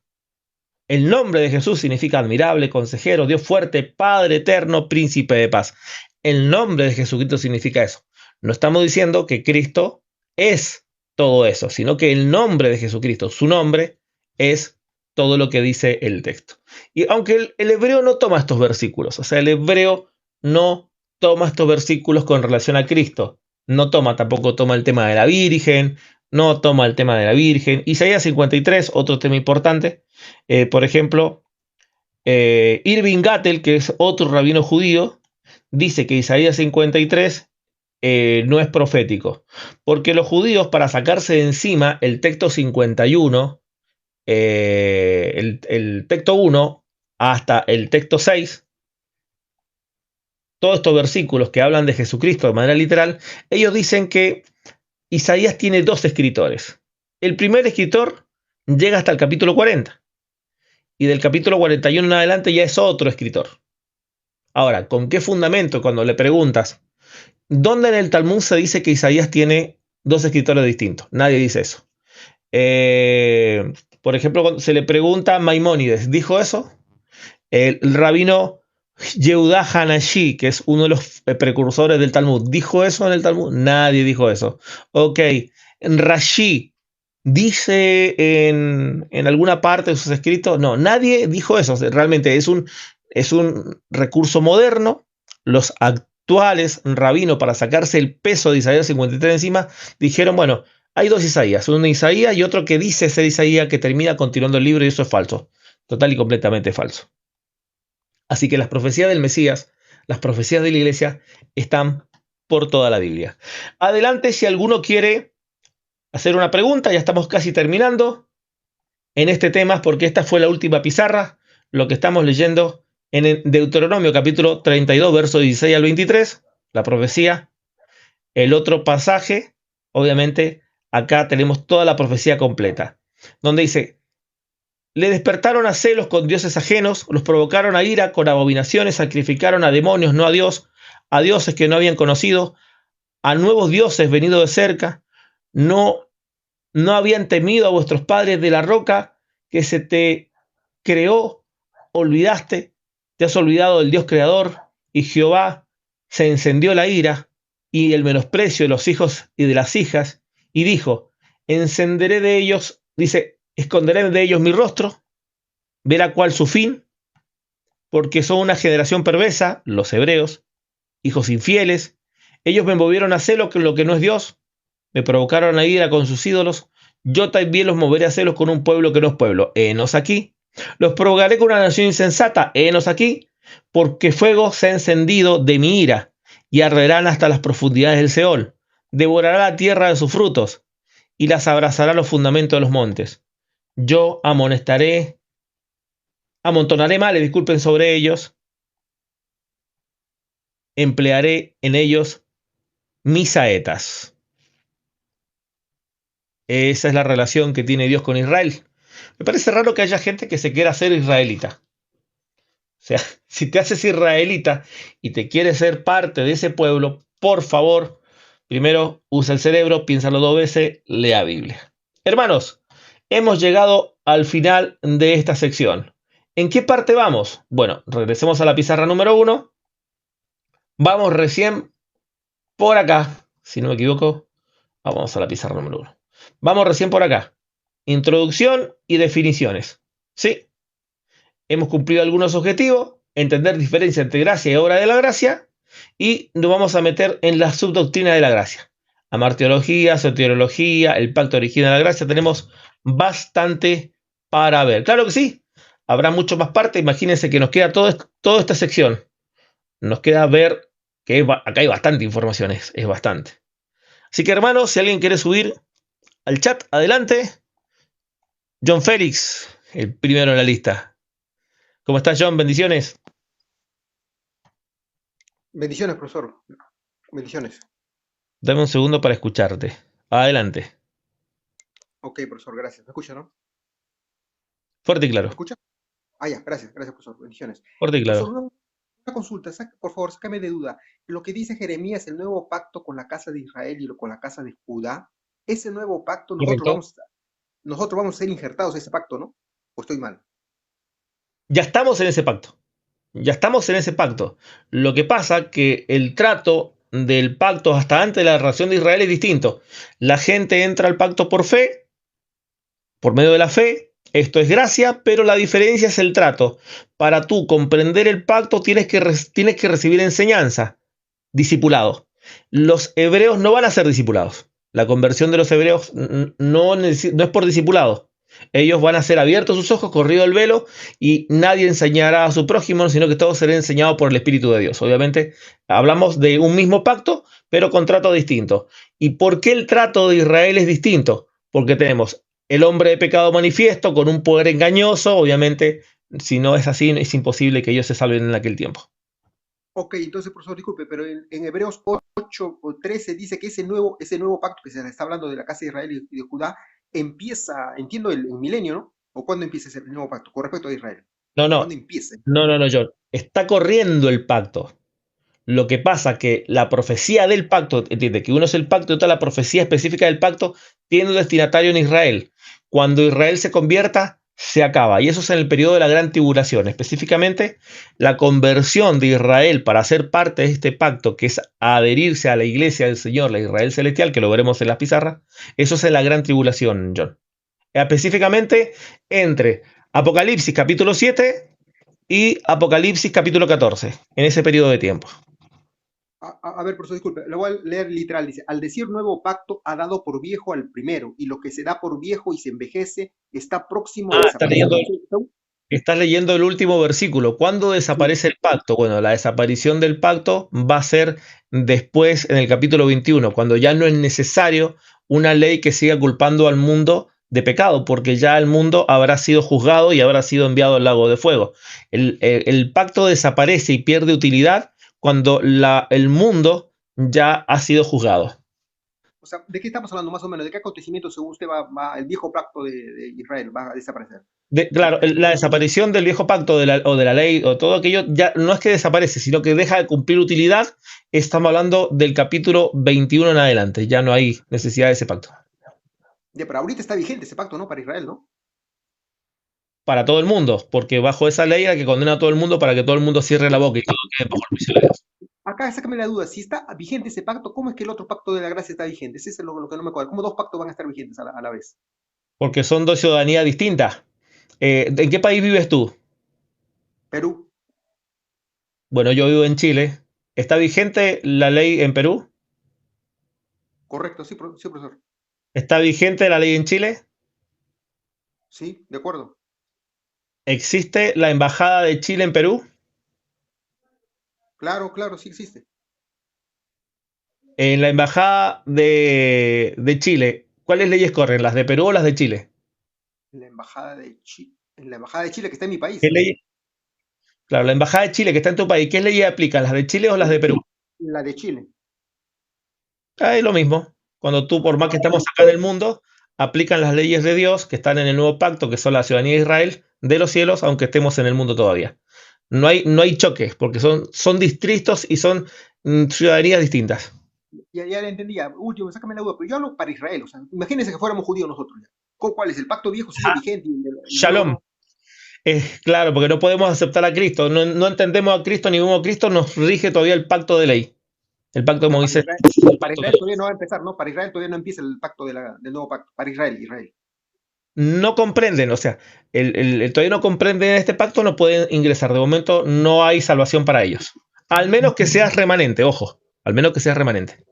de Jesús significa admirable, consejero, Dios fuerte, Padre eterno, príncipe de paz. El nombre de Jesucristo significa eso. No estamos diciendo que Cristo es todo eso, sino que el nombre de Jesucristo, su nombre, es todo lo que dice el texto. Y aunque el hebreo no toma estos versículos, o sea, el hebreo no toma estos versículos con relación a Cristo, tampoco toma el tema de la Virgen, no toma el tema de la Virgen. Isaías 53, otro tema importante, por ejemplo, Irving Gattel, que es otro rabino judío, dice que Isaías 53 no es profético, porque los judíos, para sacarse de encima el texto 51, el texto 1 hasta el texto 6, todos estos versículos que hablan de Jesucristo de manera literal, ellos dicen que Isaías tiene dos escritores. El primer escritor llega hasta el capítulo 40, y del capítulo 41 en adelante ya es otro escritor. Ahora, ¿con qué fundamento? Cuando le preguntas, ¿dónde en el Talmud se dice que Isaías tiene dos escritores distintos? Nadie dice eso. Por ejemplo, cuando se le pregunta a Maimónides, ¿dijo eso? El rabino Yehuda Hanashi, que es uno de los precursores del Talmud, ¿dijo eso en el Talmud? Nadie dijo eso. Ok, Rashi dice en alguna parte de sus escritos, no, nadie dijo eso. Realmente es un recurso moderno. Los actuales rabinos, para sacarse el peso de Isaías 53 encima, dijeron, bueno, hay dos Isaías, uno de Isaías y otro que dice ser Isaías, que termina continuando el libro, y eso es falso, total y completamente falso. Así que las profecías del Mesías, las profecías de la iglesia, están por toda la Biblia. Adelante, si alguno quiere hacer una pregunta, ya estamos casi terminando en este tema, porque esta fue la última pizarra. lo que estamos leyendo en el Deuteronomio capítulo 32, versos 16 al 23, la profecía. El otro pasaje, obviamente, acá tenemos toda la profecía completa, donde dice: le despertaron a celos con dioses ajenos, los provocaron a ira con abominaciones, sacrificaron a demonios, no a Dios, a dioses que no habían conocido, a nuevos dioses venidos de cerca, no habían temido a vuestros padres de la roca que se te creó, olvidaste, te has olvidado del Dios creador, y Jehová se encendió la ira y el menosprecio de los hijos y de las hijas, y dijo: encenderé de ellos, dice, esconderé de ellos mi rostro, verá cuál su fin, porque son una generación perversa, los hebreos, hijos infieles, ellos me movieron a celo con lo que no es Dios, me provocaron a ira con sus ídolos, yo también los moveré a celos con un pueblo que no es pueblo, henos aquí, los provocaré con una nación insensata, henos aquí, porque fuego se ha encendido de mi ira, y arderán hasta las profundidades del Seol, devorará la tierra de sus frutos, y las abrazará los fundamentos de los montes. Yo amontonaré males, disculpen, sobre ellos, emplearé en ellos mis saetas. Esa es la relación que tiene Dios con Israel. Me parece raro que haya gente que se quiera hacer israelita. O sea, si te haces israelita y te quieres ser parte de ese pueblo, por favor, primero usa el cerebro, piénsalo 2 veces, lea Biblia. Hermanos, hemos llegado al final de esta sección. ¿En qué parte vamos? Bueno, regresemos a la pizarra número 1. Vamos recién por acá, si no me equivoco. Vamos a la pizarra número 1. Vamos recién por acá. Introducción y definiciones. ¿Sí? Hemos cumplido algunos objetivos, entender diferencia entre gracia y obra de la gracia, y nos vamos a meter en la subdoctrina de la gracia. Amartiología, soteriología, el pacto original de la gracia, tenemos bastante para ver. Claro que sí, habrá mucho más parte. Imagínense que nos queda toda esta sección. Nos queda ver que acá hay bastante información, es bastante. Así que, hermanos, si alguien quiere subir al chat, adelante. John Félix, el primero en la lista. ¿Cómo estás, John? Bendiciones. Bendiciones, profesor. Bendiciones. Dame un segundo para escucharte. Adelante. Ok, profesor, gracias. ¿Me escucha, no? Fuerte y ¿Me claro. escucha? Ah, ya, gracias, profesor. Bendiciones. Fuerte y Profesor, claro. una consulta, por favor, sácame de duda. Lo que dice Jeremías, el nuevo pacto con la casa de Israel y con la casa de Judá, ese nuevo pacto Correcto. nosotros vamos a ser injertados a ese pacto, ¿no? ¿O estoy mal? Ya estamos en ese pacto. Ya estamos en ese pacto. Lo que pasa que el trato del pacto hasta antes de la relación de Israel es distinto. La gente entra al pacto por fe, por medio de la fe. Esto es gracia, pero la diferencia es el trato. Para tú comprender el pacto tienes que recibir enseñanza, discipulado. Los hebreos no van a ser discipulados. La conversión de los hebreos no es por discipulado. Ellos van a ser abiertos sus ojos, corrido el velo, y nadie enseñará a su prójimo, sino que todo será enseñado por el Espíritu de Dios. Obviamente, hablamos de un mismo pacto, pero con trato distinto. ¿Y por qué el trato de Israel es distinto? Porque tenemos el hombre de pecado manifiesto con un poder engañoso. Obviamente, si no es así, es imposible que ellos se salven en aquel tiempo. Ok, entonces, profesor, disculpe, pero en Hebreos 8 o 13 dice que ese nuevo pacto que se está hablando de la casa de Israel y de Judá empieza, entiendo, el milenio, ¿no? ¿O cuándo empieza ese nuevo pacto con respecto a Israel? ¿Cuándo empieza? No, John. Está corriendo el pacto. Lo que pasa que la profecía del pacto, entiende que uno es el pacto y otra la profecía específica del pacto, tiene un destinatario en Israel. Cuando Israel se convierta, se acaba. Y eso es en el periodo de la gran tribulación. Específicamente, la conversión de Israel para ser parte de este pacto, que es adherirse a la iglesia del Señor, la Israel celestial, que lo veremos en las pizarras, eso es en la gran tribulación, John. Específicamente entre Apocalipsis capítulo 7 y Apocalipsis capítulo 14, en ese periodo de tiempo. A ver, profesor, disculpe, lo voy a leer literal. Dice: al decir nuevo pacto, ha dado por viejo al primero, y lo que se da por viejo y se envejece está próximo a desaparecer. Estás leyendo el último versículo. ¿Cuándo desaparece el pacto? Bueno, la desaparición del pacto va a ser después, en el capítulo 21, cuando ya no es necesario una ley que siga culpando al mundo de pecado, porque ya el mundo habrá sido juzgado y habrá sido enviado al lago de fuego. El pacto desaparece y pierde utilidad cuando el mundo ya ha sido juzgado. O sea, ¿de qué estamos hablando más o menos? ¿De qué acontecimiento, según usted, el viejo pacto de Israel va a desaparecer? Claro, la desaparición del viejo pacto o de la ley o todo aquello ya no es que desaparece, sino que deja de cumplir utilidad. Estamos hablando del capítulo 21 en adelante. Ya no hay necesidad de ese pacto. Ya, pero ahorita está vigente ese pacto, ¿no? Para Israel, ¿no? Para todo el mundo, porque bajo esa ley hay que condena a todo el mundo para que todo el mundo cierre la boca y todo quede bajo el juicio de Dios. Acá, sácame la duda, si está vigente ese pacto, ¿cómo es que el otro pacto de la gracia está vigente? Ese es lo que no me cuadra. ¿Cómo dos pactos van a estar vigentes a la vez? Porque son dos ciudadanías distintas. ¿En qué país vives tú? Perú, Bueno, yo vivo en Chile. ¿Está vigente la ley en Perú? correcto, sí, sí, profesor. ¿Está vigente la ley en Chile? Sí, de acuerdo. ¿Existe la embajada de Chile en Perú? Claro, claro, sí existe. En la embajada de Chile, ¿cuáles leyes corren? ¿Las de Perú o las de Chile? En la embajada de Chile, en la embajada de Chile que está en mi ¿Qué país, ley? Claro, la embajada de Chile que está en tu país, ¿qué leyes aplican? ¿Las de Chile o las de Perú? la de Chile. Ah, es lo mismo. Cuando tú, por más que estamos acá en el mundo, aplican las leyes de Dios que están en el nuevo pacto, que son la ciudadanía de Israel, de los cielos, aunque estemos en el mundo todavía. No hay choques, porque son distritos y son ciudadanías distintas. Ya le entendía. Último, sácame la duda, pero yo hablo para Israel. O sea, imagínense que fuéramos judíos nosotros. Ya. ¿Cuál es? ¿El pacto viejo sigue vigente y el nuevo Shalom. no? Claro, porque no podemos aceptar a Cristo, no entendemos a Cristo ni vemos a Cristo, nos rige todavía el pacto de ley, el pacto de Ya, Moisés, el Para pacto de Israel Dios. todavía no va a empezar, ¿no? Para Israel todavía no empieza el pacto del nuevo pacto. Para Israel. No comprenden, o sea, todavía no comprenden este pacto, no pueden ingresar. De momento no hay salvación para ellos. Al menos que seas remanente, ojo, al menos que seas remanente.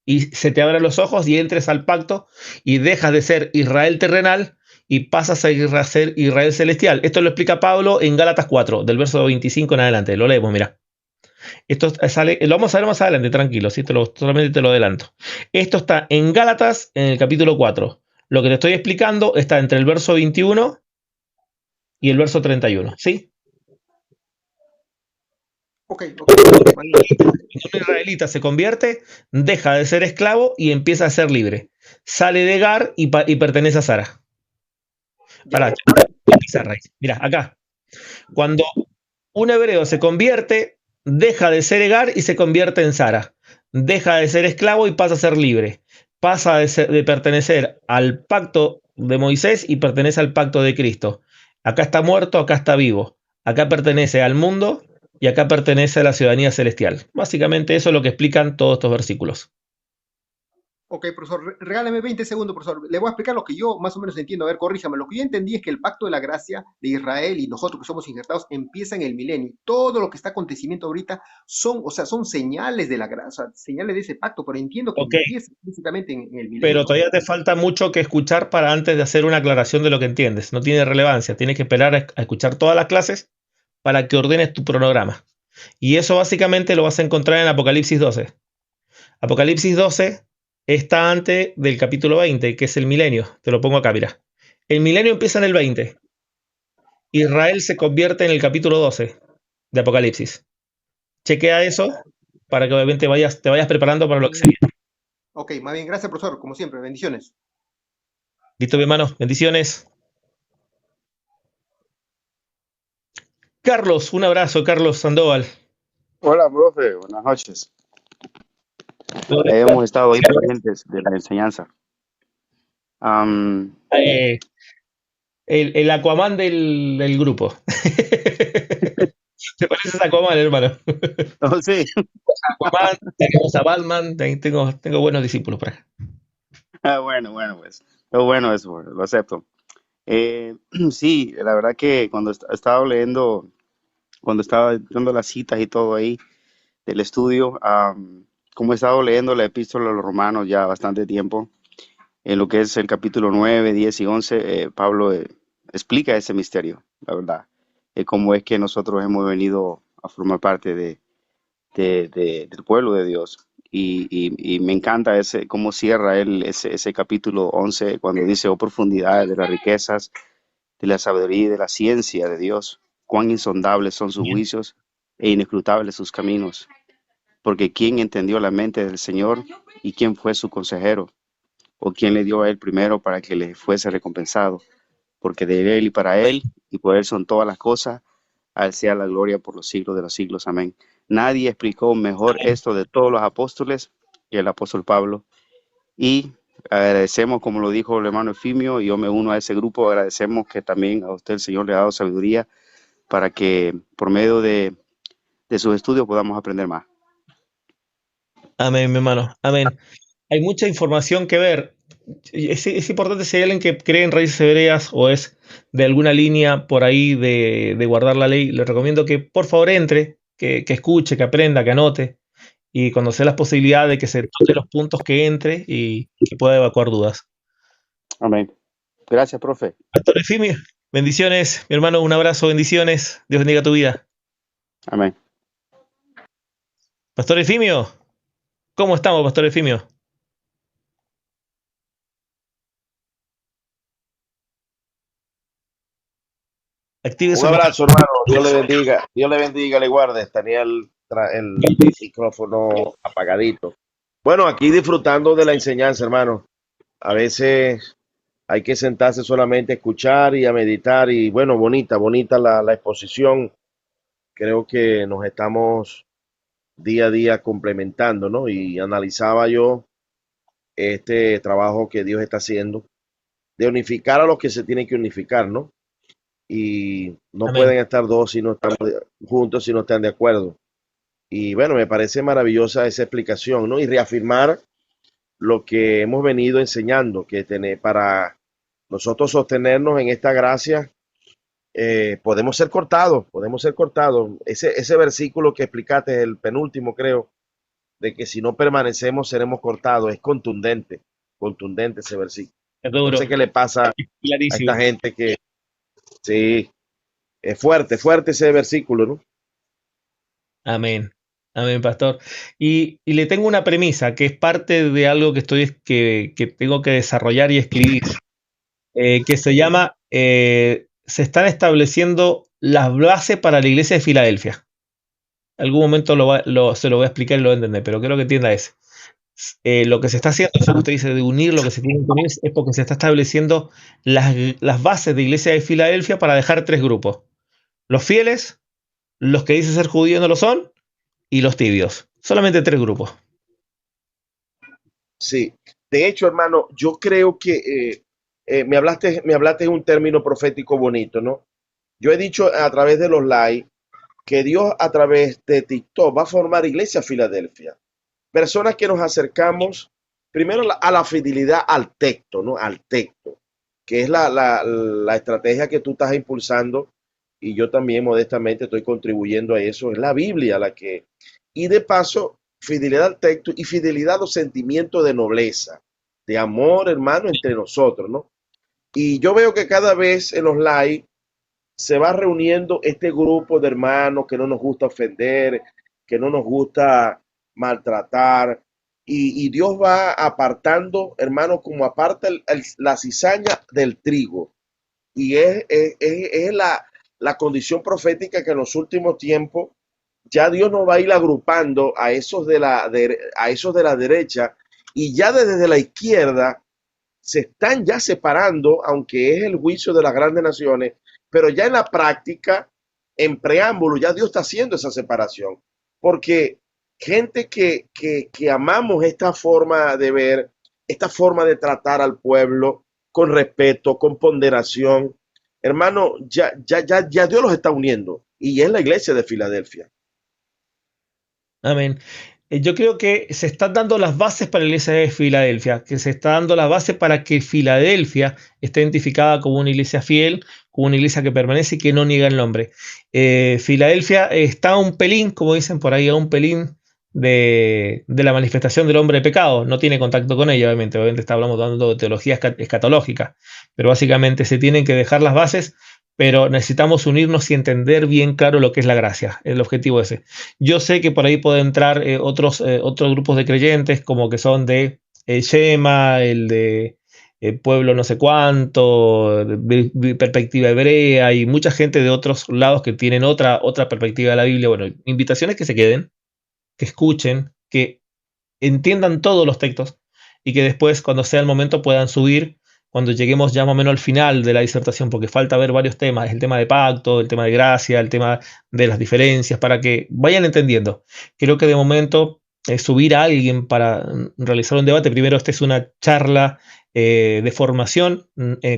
Y se te abran los ojos y entres al pacto y dejas de ser Israel terrenal y pasas a ser Israel celestial. Esto lo explica Pablo en Gálatas 4, del verso 25 en adelante. Lo leemos, mira. Esto sale, lo vamos a ver más adelante, tranquilo, ¿sí? Solamente te lo adelanto. Esto está en Gálatas, en el capítulo 4. Lo que te estoy explicando está entre el verso 21 y el verso 31, ¿sí? Ok. Cuando un israelita se convierte, deja de ser esclavo y empieza a ser libre. Sale de Gar y pertenece a Sara. Ya. Mira, acá. Cuando un hebreo se convierte, deja de ser Egar y se convierte en Sara. Deja de ser esclavo y pasa a ser libre. Pasa de pertenecer al pacto de Moisés y pertenece al pacto de Cristo. Acá está muerto, acá está vivo. Acá pertenece al mundo y acá pertenece a la ciudadanía celestial. Básicamente eso es lo que explican todos estos versículos. Ok, profesor, regálame 20 segundos, profesor. Le voy a explicar lo que yo más o menos entiendo. A ver, corríjame. Lo que yo entendí es que el pacto de la gracia de Israel y nosotros que somos injertados empieza en el milenio. Todo lo que está acontecimiento ahorita son señales de la gracia, señales de ese pacto, pero entiendo que Ok, empieza explícitamente en el milenio, pero ¿no? todavía te falta mucho que escuchar para antes de hacer una aclaración de lo que entiendes. No tiene relevancia. Tienes que esperar a escuchar todas las clases para que ordenes tu cronograma. Y eso básicamente lo vas a encontrar en Apocalipsis 12. Apocalipsis 12 está antes del capítulo 20, que es el milenio. Te lo pongo acá, mira. El milenio empieza en el 20. Israel se convierte en el capítulo 12 de Apocalipsis. Chequea eso para que obviamente te vayas preparando para lo que se viene. Ok, más bien, gracias, profesor, como siempre. Bendiciones. Listo, mi hermano. Bendiciones. Carlos, un abrazo, Carlos Sandoval. Hola, profe, buenas noches. Hemos estado ahí pendientes de la enseñanza. Am, Eh, el Aquaman del grupo. ¿Te pareces a Aquaman, hermano? oh, sí, Aquaman, tenemos a Batman, tengo buenos discípulos por acá. bueno, pues, lo bueno eso, lo acepto. Sí, la verdad que cuando estaba leyendo, cuando estaba dando las citas y todo ahí del estudio, como he estado leyendo la epístola a los romanos ya bastante tiempo, en lo que es el capítulo 9, 10 y 11, Pablo explica ese misterio, la verdad, cómo es que nosotros hemos venido a formar parte del pueblo de Dios. y me encanta cómo cierra él ese capítulo 11 cuando dice, oh profundidades de las riquezas, de la sabiduría y de la ciencia de Dios, cuán insondables son sus Bien. juicios e inescrutables sus caminos. Porque ¿quién entendió la mente del Señor y quién fue su consejero? ¿O quién le dio a él primero para que le fuese recompensado? Porque de él y para él y por él son todas las cosas, a él sea la gloria por los siglos de los siglos. Amén. Nadie explicó mejor Amén. esto de todos los apóstoles que el apóstol Pablo. Y agradecemos, como lo dijo el hermano Efimio, y yo me uno a ese grupo, agradecemos que también a usted el Señor le ha dado sabiduría para que por medio de sus estudios podamos aprender más. Amén, mi hermano. Amén. Hay mucha información que ver. Es importante si hay alguien que cree en raíces hebreas o es de alguna línea por ahí de guardar la ley, le recomiendo que por favor entre, que escuche, que aprenda, que anote y cuando sea las posibilidades de que se toque los puntos que entre y que pueda evacuar dudas. Amén. Gracias, profe. Pastor Efimio, bendiciones, mi hermano, un abrazo, bendiciones, Dios bendiga tu vida. Amén. Pastor Efimio, ¿cómo estamos, Pastor Efimio? Active Un su abrazo, hermano. Dios le bendiga, le guarde. Tenía el micrófono apagadito. Bueno, aquí disfrutando de la enseñanza, hermano. A veces hay que sentarse solamente a escuchar y a meditar. Y bueno, bonita la exposición. Creo que nos estamos día a día complementando, ¿no? Y analizaba yo este trabajo que Dios está haciendo de unificar a los que se tienen que unificar, ¿no? Y no Amén. pueden estar dos si no están juntos, si no están de acuerdo. Y bueno, me parece maravillosa esa explicación, ¿no? Y reafirmar lo que hemos venido enseñando, que para nosotros sostenernos en esta gracia, podemos ser cortados, podemos ser cortados. Ese versículo que explicaste, el penúltimo creo, de que si no permanecemos seremos cortados, es contundente ese versículo. Es No duro, sé qué le pasa a clarísimo. esta gente que sí, es fuerte ese versículo, ¿no? Amén. Amén, pastor. Y le tengo una premisa que es parte de algo que tengo que desarrollar y escribir, que se llama se están estableciendo las bases para la iglesia de Filadelfia. En algún momento se lo voy a explicar y lo voy a entender, pero quiero que entienda eso. Lo que se está haciendo, eso que usted dice de unir lo que se tiene que unir, es porque se está estableciendo las bases de iglesia de Filadelfia para dejar tres grupos. Los fieles, los que dicen ser judíos no lo son, y los tibios. Solamente tres grupos. Sí. De hecho, hermano, yo creo que me hablaste de un término profético bonito, ¿no? Yo he dicho a través de los live que Dios a través de TikTok va a formar Iglesia Filadelfia. Personas que nos acercamos primero a la fidelidad al texto, ¿no? Al texto, que es la estrategia que tú estás impulsando y yo también modestamente estoy contribuyendo a eso. Es la Biblia la que... Y de paso, fidelidad al texto y fidelidad a los sentimientos de nobleza, de amor, hermano, entre nosotros, ¿no? Y yo veo que cada vez en los live se va reuniendo este grupo de hermanos que no nos gusta ofender, que no nos gusta maltratar, y Dios va apartando, hermanos, como aparta la cizaña del trigo. Y es la condición profética que en los últimos tiempos ya Dios nos va a ir agrupando a esos a esos de la derecha, y ya desde la izquierda se están ya separando, aunque es el juicio de las grandes naciones, pero ya en la práctica, en preámbulo, ya Dios está haciendo esa separación. Porque gente que amamos esta forma de ver, esta forma de tratar al pueblo con respeto, con ponderación, hermano, ya Dios los está uniendo. Y es la iglesia de Filadelfia. Amén. Yo creo que se están dando las bases para la iglesia de Filadelfia, que se está dando las bases para que Filadelfia esté identificada como una iglesia fiel, como una iglesia que permanece y que no niega el nombre. Filadelfia está a un pelín, como dicen por ahí, a un pelín de la manifestación del hombre de pecado. No tiene contacto con ella, obviamente está hablando de teología escatológica, pero básicamente se tienen que dejar las bases pero necesitamos unirnos y entender bien claro lo que es la gracia, el objetivo ese. Yo sé que por ahí pueden entrar otros grupos de creyentes, como que son de Shema, el de pueblo no sé cuánto, perspectiva hebrea, y mucha gente de otros lados que tienen otra perspectiva de la Biblia. Bueno, invitaciones que se queden, que escuchen, que entiendan todos los textos y que después, cuando sea el momento, puedan subir cuando lleguemos ya más o menos al final de la disertación, porque falta ver varios temas, el tema de pacto, el tema de gracia, el tema de las diferencias, para que vayan entendiendo. Creo que de momento subir a alguien para realizar un debate, primero esta es una charla de formación,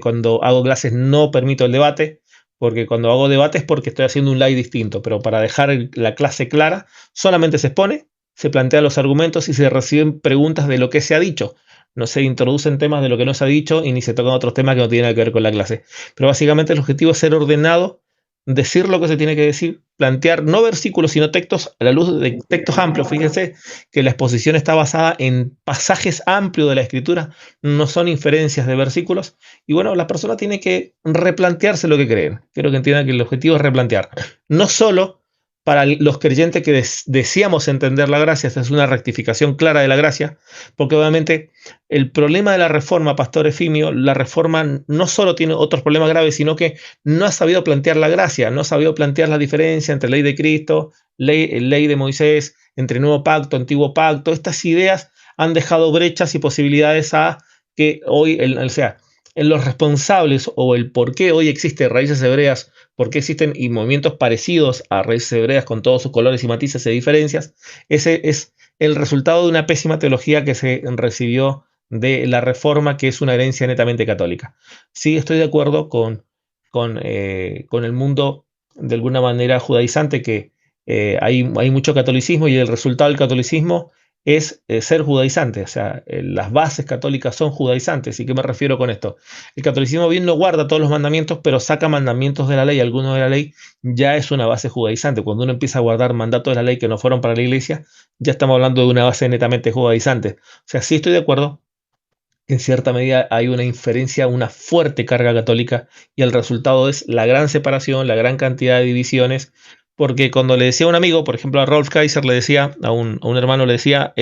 cuando hago clases no permito el debate, porque cuando hago debate es porque estoy haciendo un live distinto, pero para dejar la clase clara, solamente se expone, se plantean los argumentos y se reciben preguntas de lo que se ha dicho. No se introducen temas de lo que no se ha dicho y ni se tocan otros temas que no tienen nada que ver con la clase. Pero básicamente el objetivo es ser ordenado, decir lo que se tiene que decir, plantear no versículos, sino textos a la luz de textos amplios. Fíjense que la exposición está basada en pasajes amplios de la escritura, no son inferencias de versículos. Y bueno, la persona tiene que replantearse lo que creen. Quiero que entiendan que el objetivo es replantear. No solo para los creyentes que deseamos entender la gracia, esta es una rectificación clara de la gracia, porque obviamente el problema de la reforma, Pastor Efimio, la reforma no solo tiene otros problemas graves, sino que no ha sabido plantear la gracia, no ha sabido plantear la diferencia entre ley de Cristo, ley de Moisés, entre nuevo pacto, antiguo pacto. Estas ideas han dejado brechas y posibilidades a que hoy, o sea, en los responsables o el por qué hoy existen raíces hebreas, por qué existen y movimientos parecidos a raíces hebreas con todos sus colores y matices y diferencias, ese es el resultado de una pésima teología que se recibió de la Reforma, que es una herencia netamente católica. Sí, estoy de acuerdo con el mundo de alguna manera judaizante, que hay mucho catolicismo y el resultado del catolicismo es ser judaizante, o sea, las bases católicas son judaizantes. ¿Y qué me refiero con esto? El catolicismo bien no guarda todos los mandamientos, pero saca mandamientos de la ley, algunos de la ley, ya es una base judaizante. Cuando uno empieza a guardar mandatos de la ley que no fueron para la iglesia, ya estamos hablando de una base netamente judaizante. O sea, sí estoy de acuerdo que en cierta medida hay una inferencia, una fuerte carga católica, y el resultado es la gran separación, la gran cantidad de divisiones, porque cuando le decía a un amigo, por ejemplo a Rolf Kaiser, le decía, a un hermano le decía,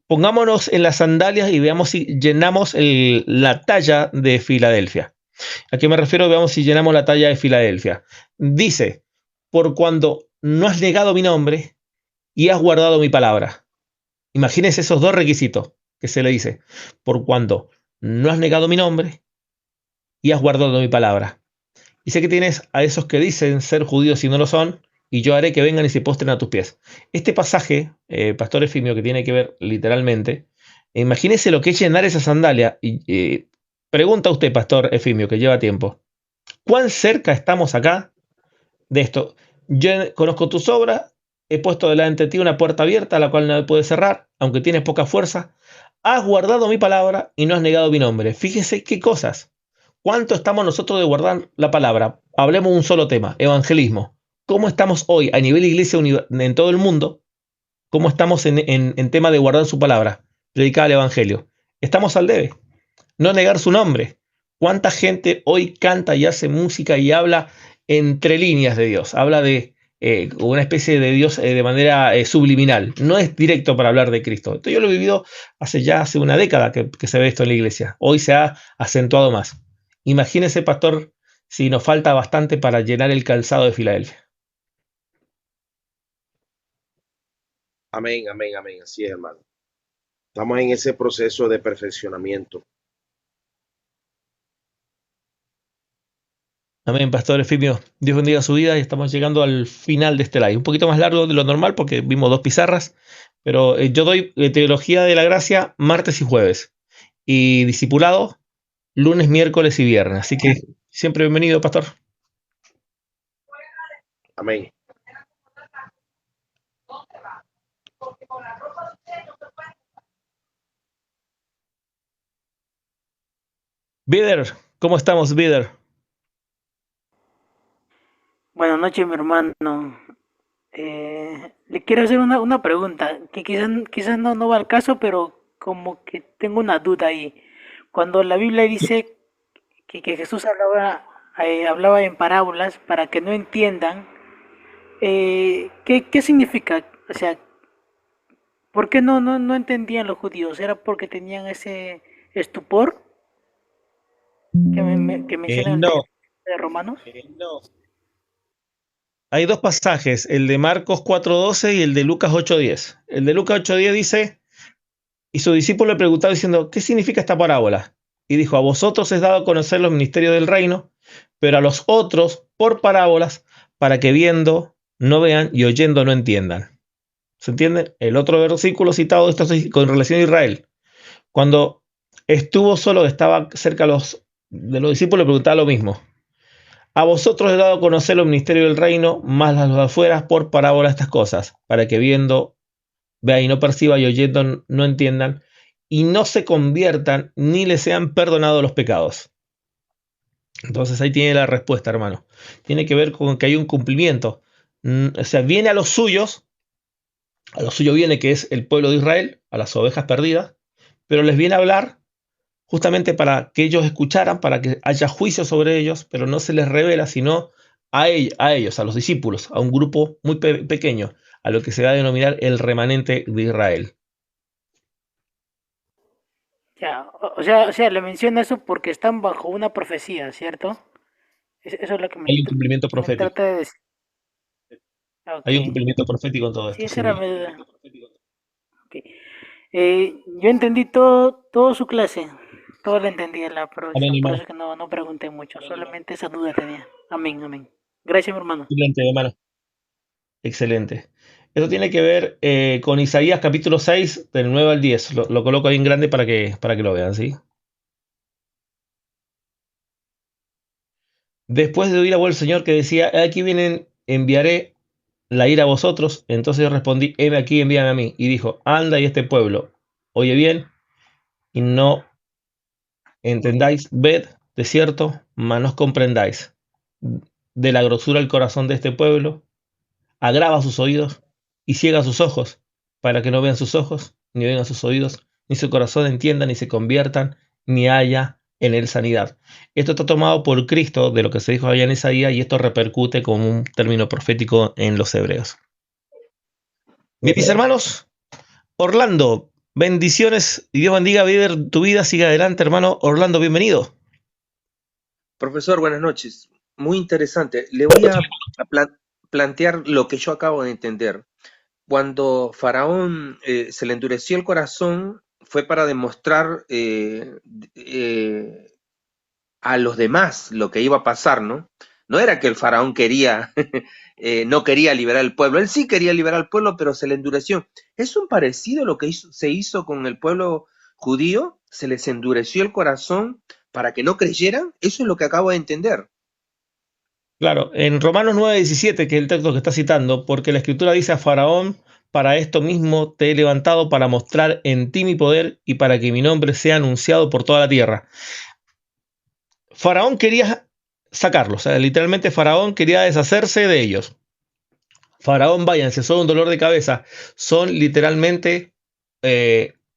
pongámonos en las sandalias y veamos si llenamos la talla de Filadelfia. ¿A qué me refiero? Veamos si llenamos la talla de Filadelfia. Dice, por cuando no has negado mi nombre y has guardado mi palabra. Imagínense esos dos requisitos que se le dice. Por cuando no has negado mi nombre y has guardado mi palabra. Y sé que tienes a esos que dicen ser judíos y no lo son, y yo haré que vengan y se postren a tus pies. Este pasaje, Pastor Efimio, que tiene que ver literalmente, imagínese lo que es llenar esa sandalia. Y pregunta usted, Pastor Efimio, que lleva tiempo, ¿cuán cerca estamos acá de esto? Yo conozco tus obras, he puesto delante de ti una puerta abierta a la cual no puedes cerrar, aunque tienes poca fuerza. Has guardado mi palabra y no has negado mi nombre. Fíjese qué cosas. ¿Cuánto estamos nosotros de guardar la palabra? Hablemos un solo tema, evangelismo. ¿Cómo estamos hoy a nivel iglesia en todo el mundo? ¿Cómo estamos en tema de guardar su palabra? Predicar el evangelio. Estamos al debe. No negar su nombre. ¿Cuánta gente hoy canta y hace música y habla entre líneas de Dios? Habla de una especie de Dios de manera subliminal. No es directo para hablar de Cristo. Esto yo lo he vivido hace una década que se ve esto en la iglesia. Hoy se ha acentuado más. Imagínese, pastor, si nos falta bastante para llenar el calzado de Filadelfia. Amén, amén, amén. Así es, hermano. Estamos en ese proceso de perfeccionamiento. Amén, pastor Efimio. Dios bendiga su vida y estamos llegando al final de este live. Un poquito más largo de lo normal porque vimos 2 pizarras, pero yo doy teología de la gracia martes y jueves y discipulado lunes, miércoles y viernes. Así que siempre bienvenido, pastor. Amén. Bider, ¿cómo estamos, Bider? Buenas noches, mi hermano. Le quiero hacer una pregunta que quizás no va al caso, pero como que tengo una duda ahí. Cuando la Biblia dice que Jesús hablaba hablaba en parábolas para que no entiendan qué significa. O sea, ¿por qué no entendían los judíos? ¿Era porque tenían ese estupor que menciona el No, texto de Romanos? hay dos pasajes, el de Marcos 4:12 y el de Lucas 8:10. El de Lucas 8:10 dice, y su discípulo le preguntaba diciendo, ¿qué significa esta parábola? Y dijo, a vosotros es dado a conocer los ministerios del reino, pero a los otros por parábolas, para que viendo no vean y oyendo no entiendan. ¿Se entiende? El otro versículo citado esto es con relación a Israel. Cuando estuvo solo, estaba cerca de los discípulos, le preguntaba lo mismo. A vosotros he dado a conocer los ministerios del reino, más a los de afuera por parábola estas cosas, para que viendo vean y no perciban y oyendo no entiendan, y no se conviertan ni les sean perdonados los pecados. Entonces ahí tiene la respuesta, hermano. Tiene que ver con que hay un cumplimiento. O sea, viene a los suyos viene que es el pueblo de Israel, a las ovejas perdidas, pero les viene a hablar justamente para que ellos escucharan, para que haya juicio sobre ellos, pero no se les revela, sino a ellos, a los discípulos, a un grupo muy pequeño, a lo que se va a denominar el remanente de Israel. Ya, o sea, le menciona eso porque están bajo una profecía, ¿cierto? Eso es lo que Hay un cumplimiento me profético. trata de decir. Ok. Hay un cumplimiento profético en todo Sí, esto, esa sin era duda. mi duda. Ok. Yo entendí todo su clase. Todo lo entendí en la Amén, producción, por eso hermano. es que no pregunté mucho. Solamente esa duda tenía. Amén, amén. Gracias, mi hermano. Excelente, hermano. Excelente. Eso tiene que ver con Isaías capítulo 6, del 9 al 10. Lo coloco ahí en grande para que lo vean, ¿sí? Después de oír a voz del Señor que decía, aquí vienen, enviaré la ira a vosotros. Entonces yo respondí, heme aquí, envíame a mí. Y dijo, anda y este pueblo, oye bien, y no entendáis, ved, de cierto, mas no os comprendáis. De la grosura del corazón de este pueblo, agrava sus oídos y ciega sus ojos, para que no vean sus ojos, ni oigan sus oídos, ni su corazón entienda, ni se conviertan, ni haya en él sanidad. Esto está tomado por Cristo de lo que se dijo allá en Isaías y esto repercute como un término profético en los hebreos. Bien, mis hermanos, Orlando, bendiciones y Dios bendiga tu vida, siga adelante, hermano. Orlando, bienvenido. Profesor, buenas noches. Muy interesante. Le voy a plantear lo que yo acabo de entender. Cuando Faraón se le endureció el corazón, fue para demostrar a los demás lo que iba a pasar, ¿no? No era que el Faraón quería, no quería liberar al pueblo. Él sí quería liberar al pueblo, pero se le endureció. ¿Es un parecido a lo que se hizo con el pueblo judío? ¿Se les endureció el corazón para que no creyeran? Eso es lo que acabo de entender. Claro, en Romanos 9:17, que es el texto que está citando, porque la escritura dice a Faraón, para esto mismo te he levantado para mostrar en ti mi poder y para que mi nombre sea anunciado por toda la tierra. Faraón quería sacarlos, literalmente Faraón quería deshacerse de ellos. Faraón, váyanse, son un dolor de cabeza, son literalmente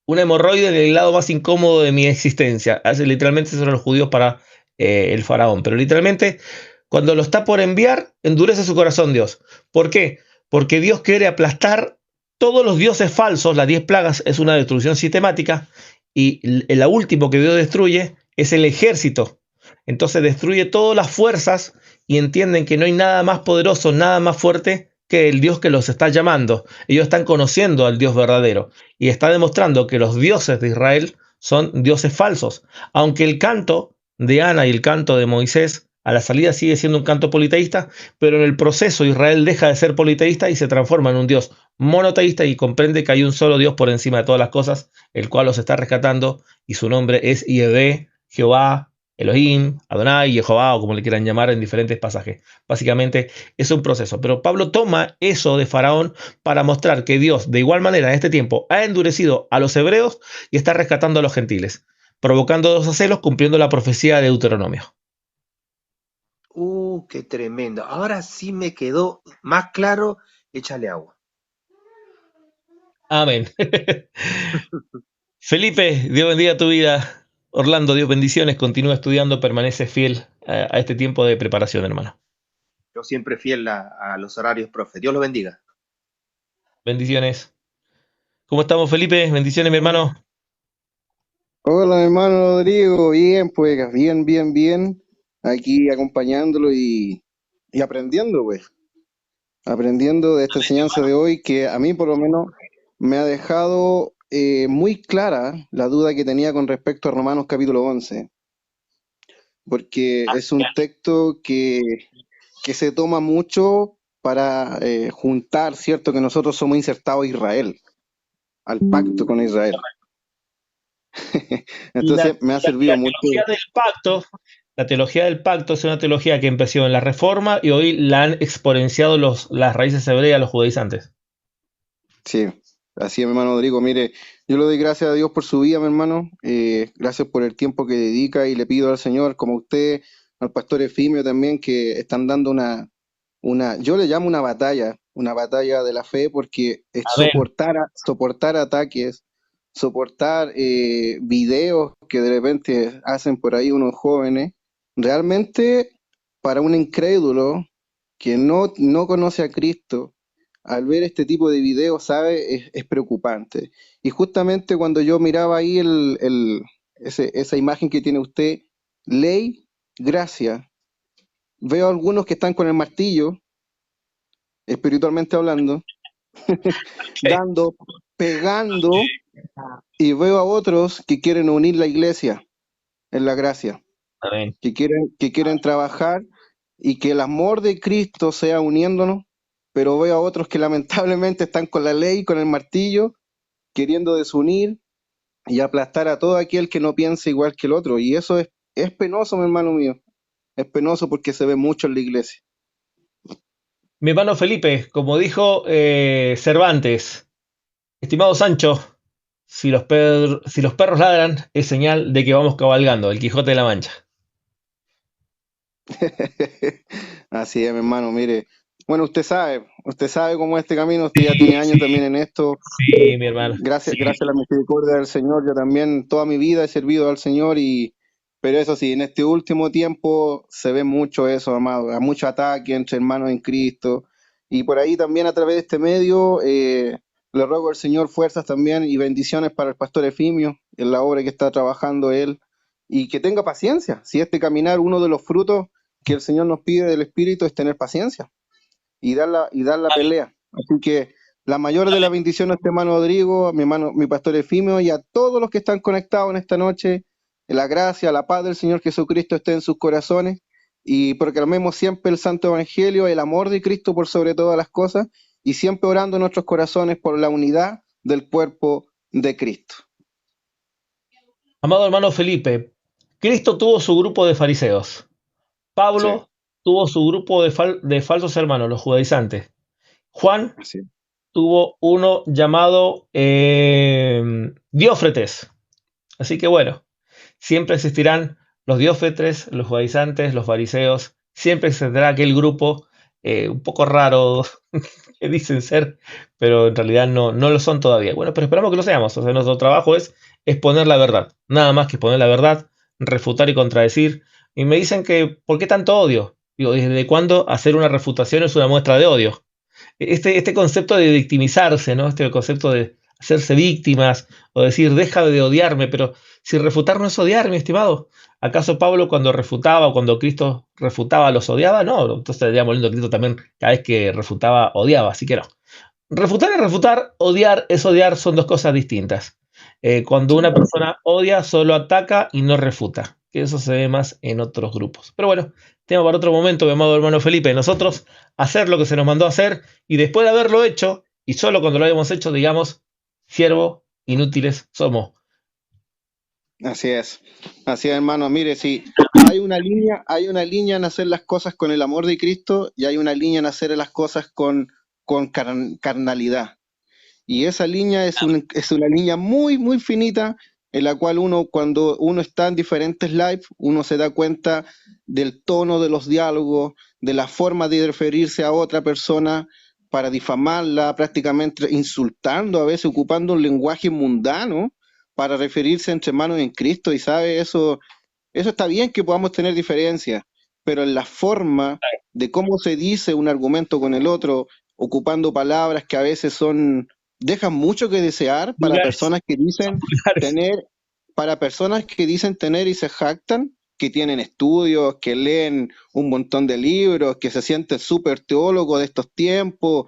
una hemorroide en el lado más incómodo de mi existencia. Literalmente son los judíos para el Faraón, pero literalmente cuando lo está por enviar, endurece su corazón Dios. ¿Por qué? Porque Dios quiere aplastar todos los dioses falsos. Las 10 plagas es una destrucción sistemática y la última que Dios destruye es el ejército. Entonces destruye todas las fuerzas y entienden que no hay nada más poderoso, nada más fuerte que el Dios que los está llamando. Ellos están conociendo al Dios verdadero y está demostrando que los dioses de Israel son dioses falsos. Aunque el canto de Ana y el canto de Moisés a la salida sigue siendo un canto politeísta, pero en el proceso Israel deja de ser politeísta y se transforma en un Dios monoteísta y comprende que hay un solo Dios por encima de todas las cosas, el cual los está rescatando y su nombre es Yahvé, Jehová, Elohim, Adonai, Jehová o como le quieran llamar en diferentes pasajes. Básicamente es un proceso. Pero Pablo toma eso de Faraón para mostrar que Dios de igual manera en este tiempo ha endurecido a los hebreos y está rescatando a los gentiles, provocando dos celos cumpliendo la profecía de Deuteronomio. Qué tremendo. Ahora sí me quedó más claro. Échale agua. Amén. Felipe, Dios bendiga tu vida. Orlando, Dios bendiciones. Continúa estudiando, permanece fiel a este tiempo de preparación, hermano. Yo siempre fiel a los horarios, profe. Dios lo bendiga. Bendiciones. ¿Cómo estamos, Felipe? Bendiciones, mi hermano. Hola, mi hermano Rodrigo, bien, pues, bien, aquí acompañándolo y aprendiendo, pues, aprendiendo de esta enseñanza de hoy que a mí por lo menos me ha dejado muy clara la duda que tenía con respecto a Romanos capítulo 11, porque es un texto que se toma mucho para juntar, ¿cierto?, que nosotros somos insertados a Israel, al pacto con Israel. Entonces me ha servido mucho. La teología del pacto es una teología que empezó en la Reforma y hoy la han exponenciado las raíces hebreas, los judaizantes. Sí, así es, mi hermano Rodrigo. Mire, yo le doy gracias a Dios por su vida, mi hermano. Gracias por el tiempo que dedica y le pido al Señor, como usted, al pastor Efimio también, que están dando yo le llamo una batalla de la fe, porque es Amén. soportar ataques, soportar videos que de repente hacen por ahí unos jóvenes. Realmente, para un incrédulo que no conoce a Cristo, al ver este tipo de videos, sabe, es preocupante. Y justamente cuando yo miraba ahí esa imagen que tiene usted, ley, gracia, veo algunos que están con el martillo, espiritualmente hablando, pegando, y veo a otros que quieren unir la iglesia en la gracia, Amén. que quieren trabajar y que el amor de Cristo sea uniéndonos, pero veo a otros que lamentablemente están con la ley, con el martillo, queriendo desunir y aplastar a todo aquel que no piensa igual que el otro. Y eso es penoso, mi hermano mío. Es penoso porque se ve mucho en la iglesia. Mi hermano Felipe, como dijo Cervantes, estimado Sancho, si los perros ladran, es señal de que vamos cabalgando, el Quijote de la Mancha. Así es, mi hermano, mire. Bueno, usted sabe cómo es este camino, usted ya tiene años también en esto. Sí, mi hermano. Gracias a la misericordia del Señor, yo también toda mi vida he servido al Señor, pero eso sí, en este último tiempo se ve mucho eso, amado, a mucho ataque entre hermanos en Cristo, y por ahí también a través de este medio le ruego al Señor fuerzas también y bendiciones para el pastor Efimio en la obra que está trabajando él, y que tenga paciencia. Si este caminar, uno de los frutos que el Señor nos pide del Espíritu es tener paciencia y dar la pelea. Así que la mayor de las bendiciones a este hermano Rodrigo, mi pastor Efimio, y a todos los que están conectados en esta noche, la gracia, la paz del Señor Jesucristo esté en sus corazones, y proclamemos siempre el santo evangelio, el amor de Cristo por sobre todas las cosas, y siempre orando en nuestros corazones por la unidad del cuerpo de Cristo. Amado hermano Felipe, Cristo tuvo su grupo de fariseos. Pablo tuvo su grupo de falsos hermanos, los judaizantes. Juan Sí. tuvo uno llamado Diófretes. Así que bueno, siempre existirán los Diófretes, los judaizantes, los fariseos. Siempre existirá aquel grupo un poco raro que dicen ser, pero en realidad no lo son todavía. Bueno, pero esperamos que lo seamos. O sea, nuestro trabajo es exponer la verdad. Nada más que exponer la verdad, refutar y contradecir. Y me dicen que, ¿por qué tanto odio? Digo, ¿desde cuándo hacer una refutación es una muestra de odio? Este concepto de victimizarse, ¿no? Este concepto de hacerse víctimas o decir, deja de odiarme, pero si refutar no es odiar, mi estimado. ¿Acaso Pablo cuando refutaba o cuando Cristo refutaba los odiaba? No, entonces estaríamos leyendo Cristo también cada vez que refutaba odiaba, así que no. Refutar es refutar, odiar es odiar, son dos cosas distintas. Cuando una persona odia, solo ataca y no refuta, que eso se ve más en otros grupos. Pero bueno, tema para otro momento, mi amado hermano Felipe. Nosotros hacer lo que se nos mandó a hacer y después de haberlo hecho, y solo cuando lo hayamos hecho, digamos, siervo, inútiles somos. Así es, hermano. Mire, sí, hay una línea en hacer las cosas con el amor de Cristo y hay una línea en hacer las cosas con carnalidad. Y esa línea es una línea muy, muy finita, en la cual cuando uno está en diferentes live, uno se da cuenta del tono de los diálogos, de la forma de referirse a otra persona para difamarla, prácticamente insultando, a veces ocupando un lenguaje mundano para referirse entre hermanos en Cristo. Y sabe, eso está bien que podamos tener diferencias, pero en la forma de cómo se dice un argumento con el otro, ocupando palabras que a veces dejan mucho que desear para Vulgares, personas que dicen vulgares. tener, para personas que dicen tener y se jactan, que tienen estudios, que leen un montón de libros, que se sienten súper teólogos de estos tiempos,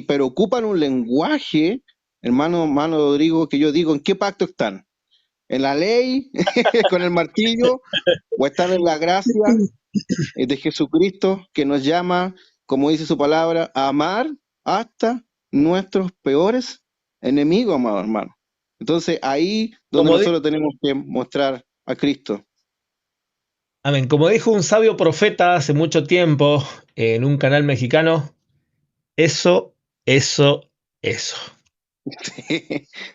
pero ocupan un lenguaje, hermano Rodrigo, que yo digo, ¿en qué pacto están? ¿En la ley, con el martillo, o están en la gracia de Jesucristo que nos llama, como dice su palabra, a amar hasta nuestros peores enemigos, amado hermano? Entonces ahí donde Como, di- nosotros tenemos que mostrar a Cristo. Amén. Como dijo un sabio profeta hace mucho tiempo en un canal mexicano, eso, eso, eso.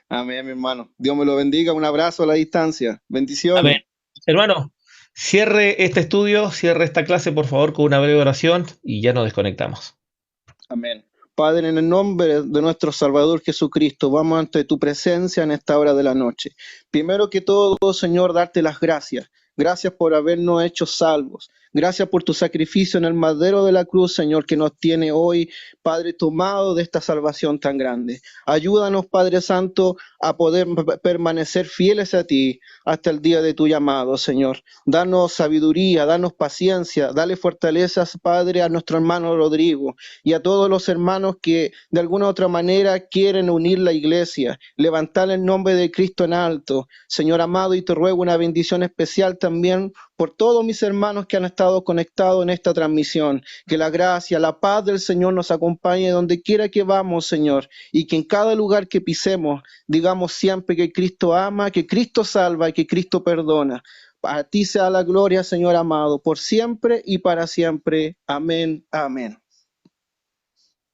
Amén, mi hermano. Dios me lo bendiga. Un abrazo a la distancia. Amén. Bendiciones. Hermano, cierre este estudio, cierre esta clase, por favor, con una breve oración y ya nos desconectamos. Amén. Padre, en el nombre de nuestro Salvador Jesucristo, vamos ante tu presencia en esta hora de la noche. Primero que todo, Señor, darte las gracias. Gracias por habernos hecho salvos. Gracias por tu sacrificio en el madero de la cruz, Señor, que nos tiene hoy, Padre, tomado de esta salvación tan grande. Ayúdanos, Padre Santo, a poder permanecer fieles a ti hasta el día de tu llamado, Señor. Danos sabiduría, danos paciencia, dale fortalezas, Padre, a nuestro hermano Rodrigo y a todos los hermanos que de alguna u otra manera quieren unir la iglesia, levantar el nombre de Cristo en alto. Señor amado, y te ruego una bendición especial también por todos mis hermanos que han estado conectados en esta transmisión. Que la gracia, la paz del Señor nos acompañe donde quiera que vamos, Señor, y que en cada lugar que pisemos digamos siempre que Cristo ama, que Cristo salva y que Cristo perdona. A ti sea la gloria, Señor amado, por siempre y para siempre. Amén, amén.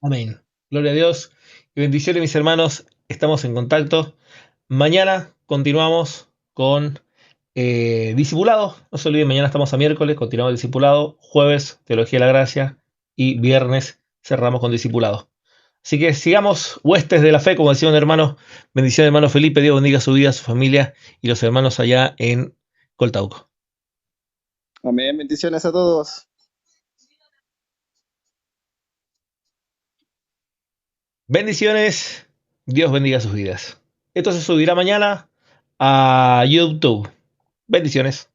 Amén. Gloria a Dios y bendiciones, mis hermanos. Estamos en contacto. Mañana continuamos con discipulado. No se olviden, mañana estamos a miércoles, continuamos discipulado. Jueves, teología de la gracia. Y viernes cerramos con discipulado. Así que sigamos huestes de la fe, como decía un hermano. Bendiciones, hermano Felipe. Dios bendiga su vida, su familia y los hermanos allá en Coltauco. Amén. Bendiciones a todos. Bendiciones. Dios bendiga sus vidas. Esto se subirá mañana a YouTube. Bendiciones.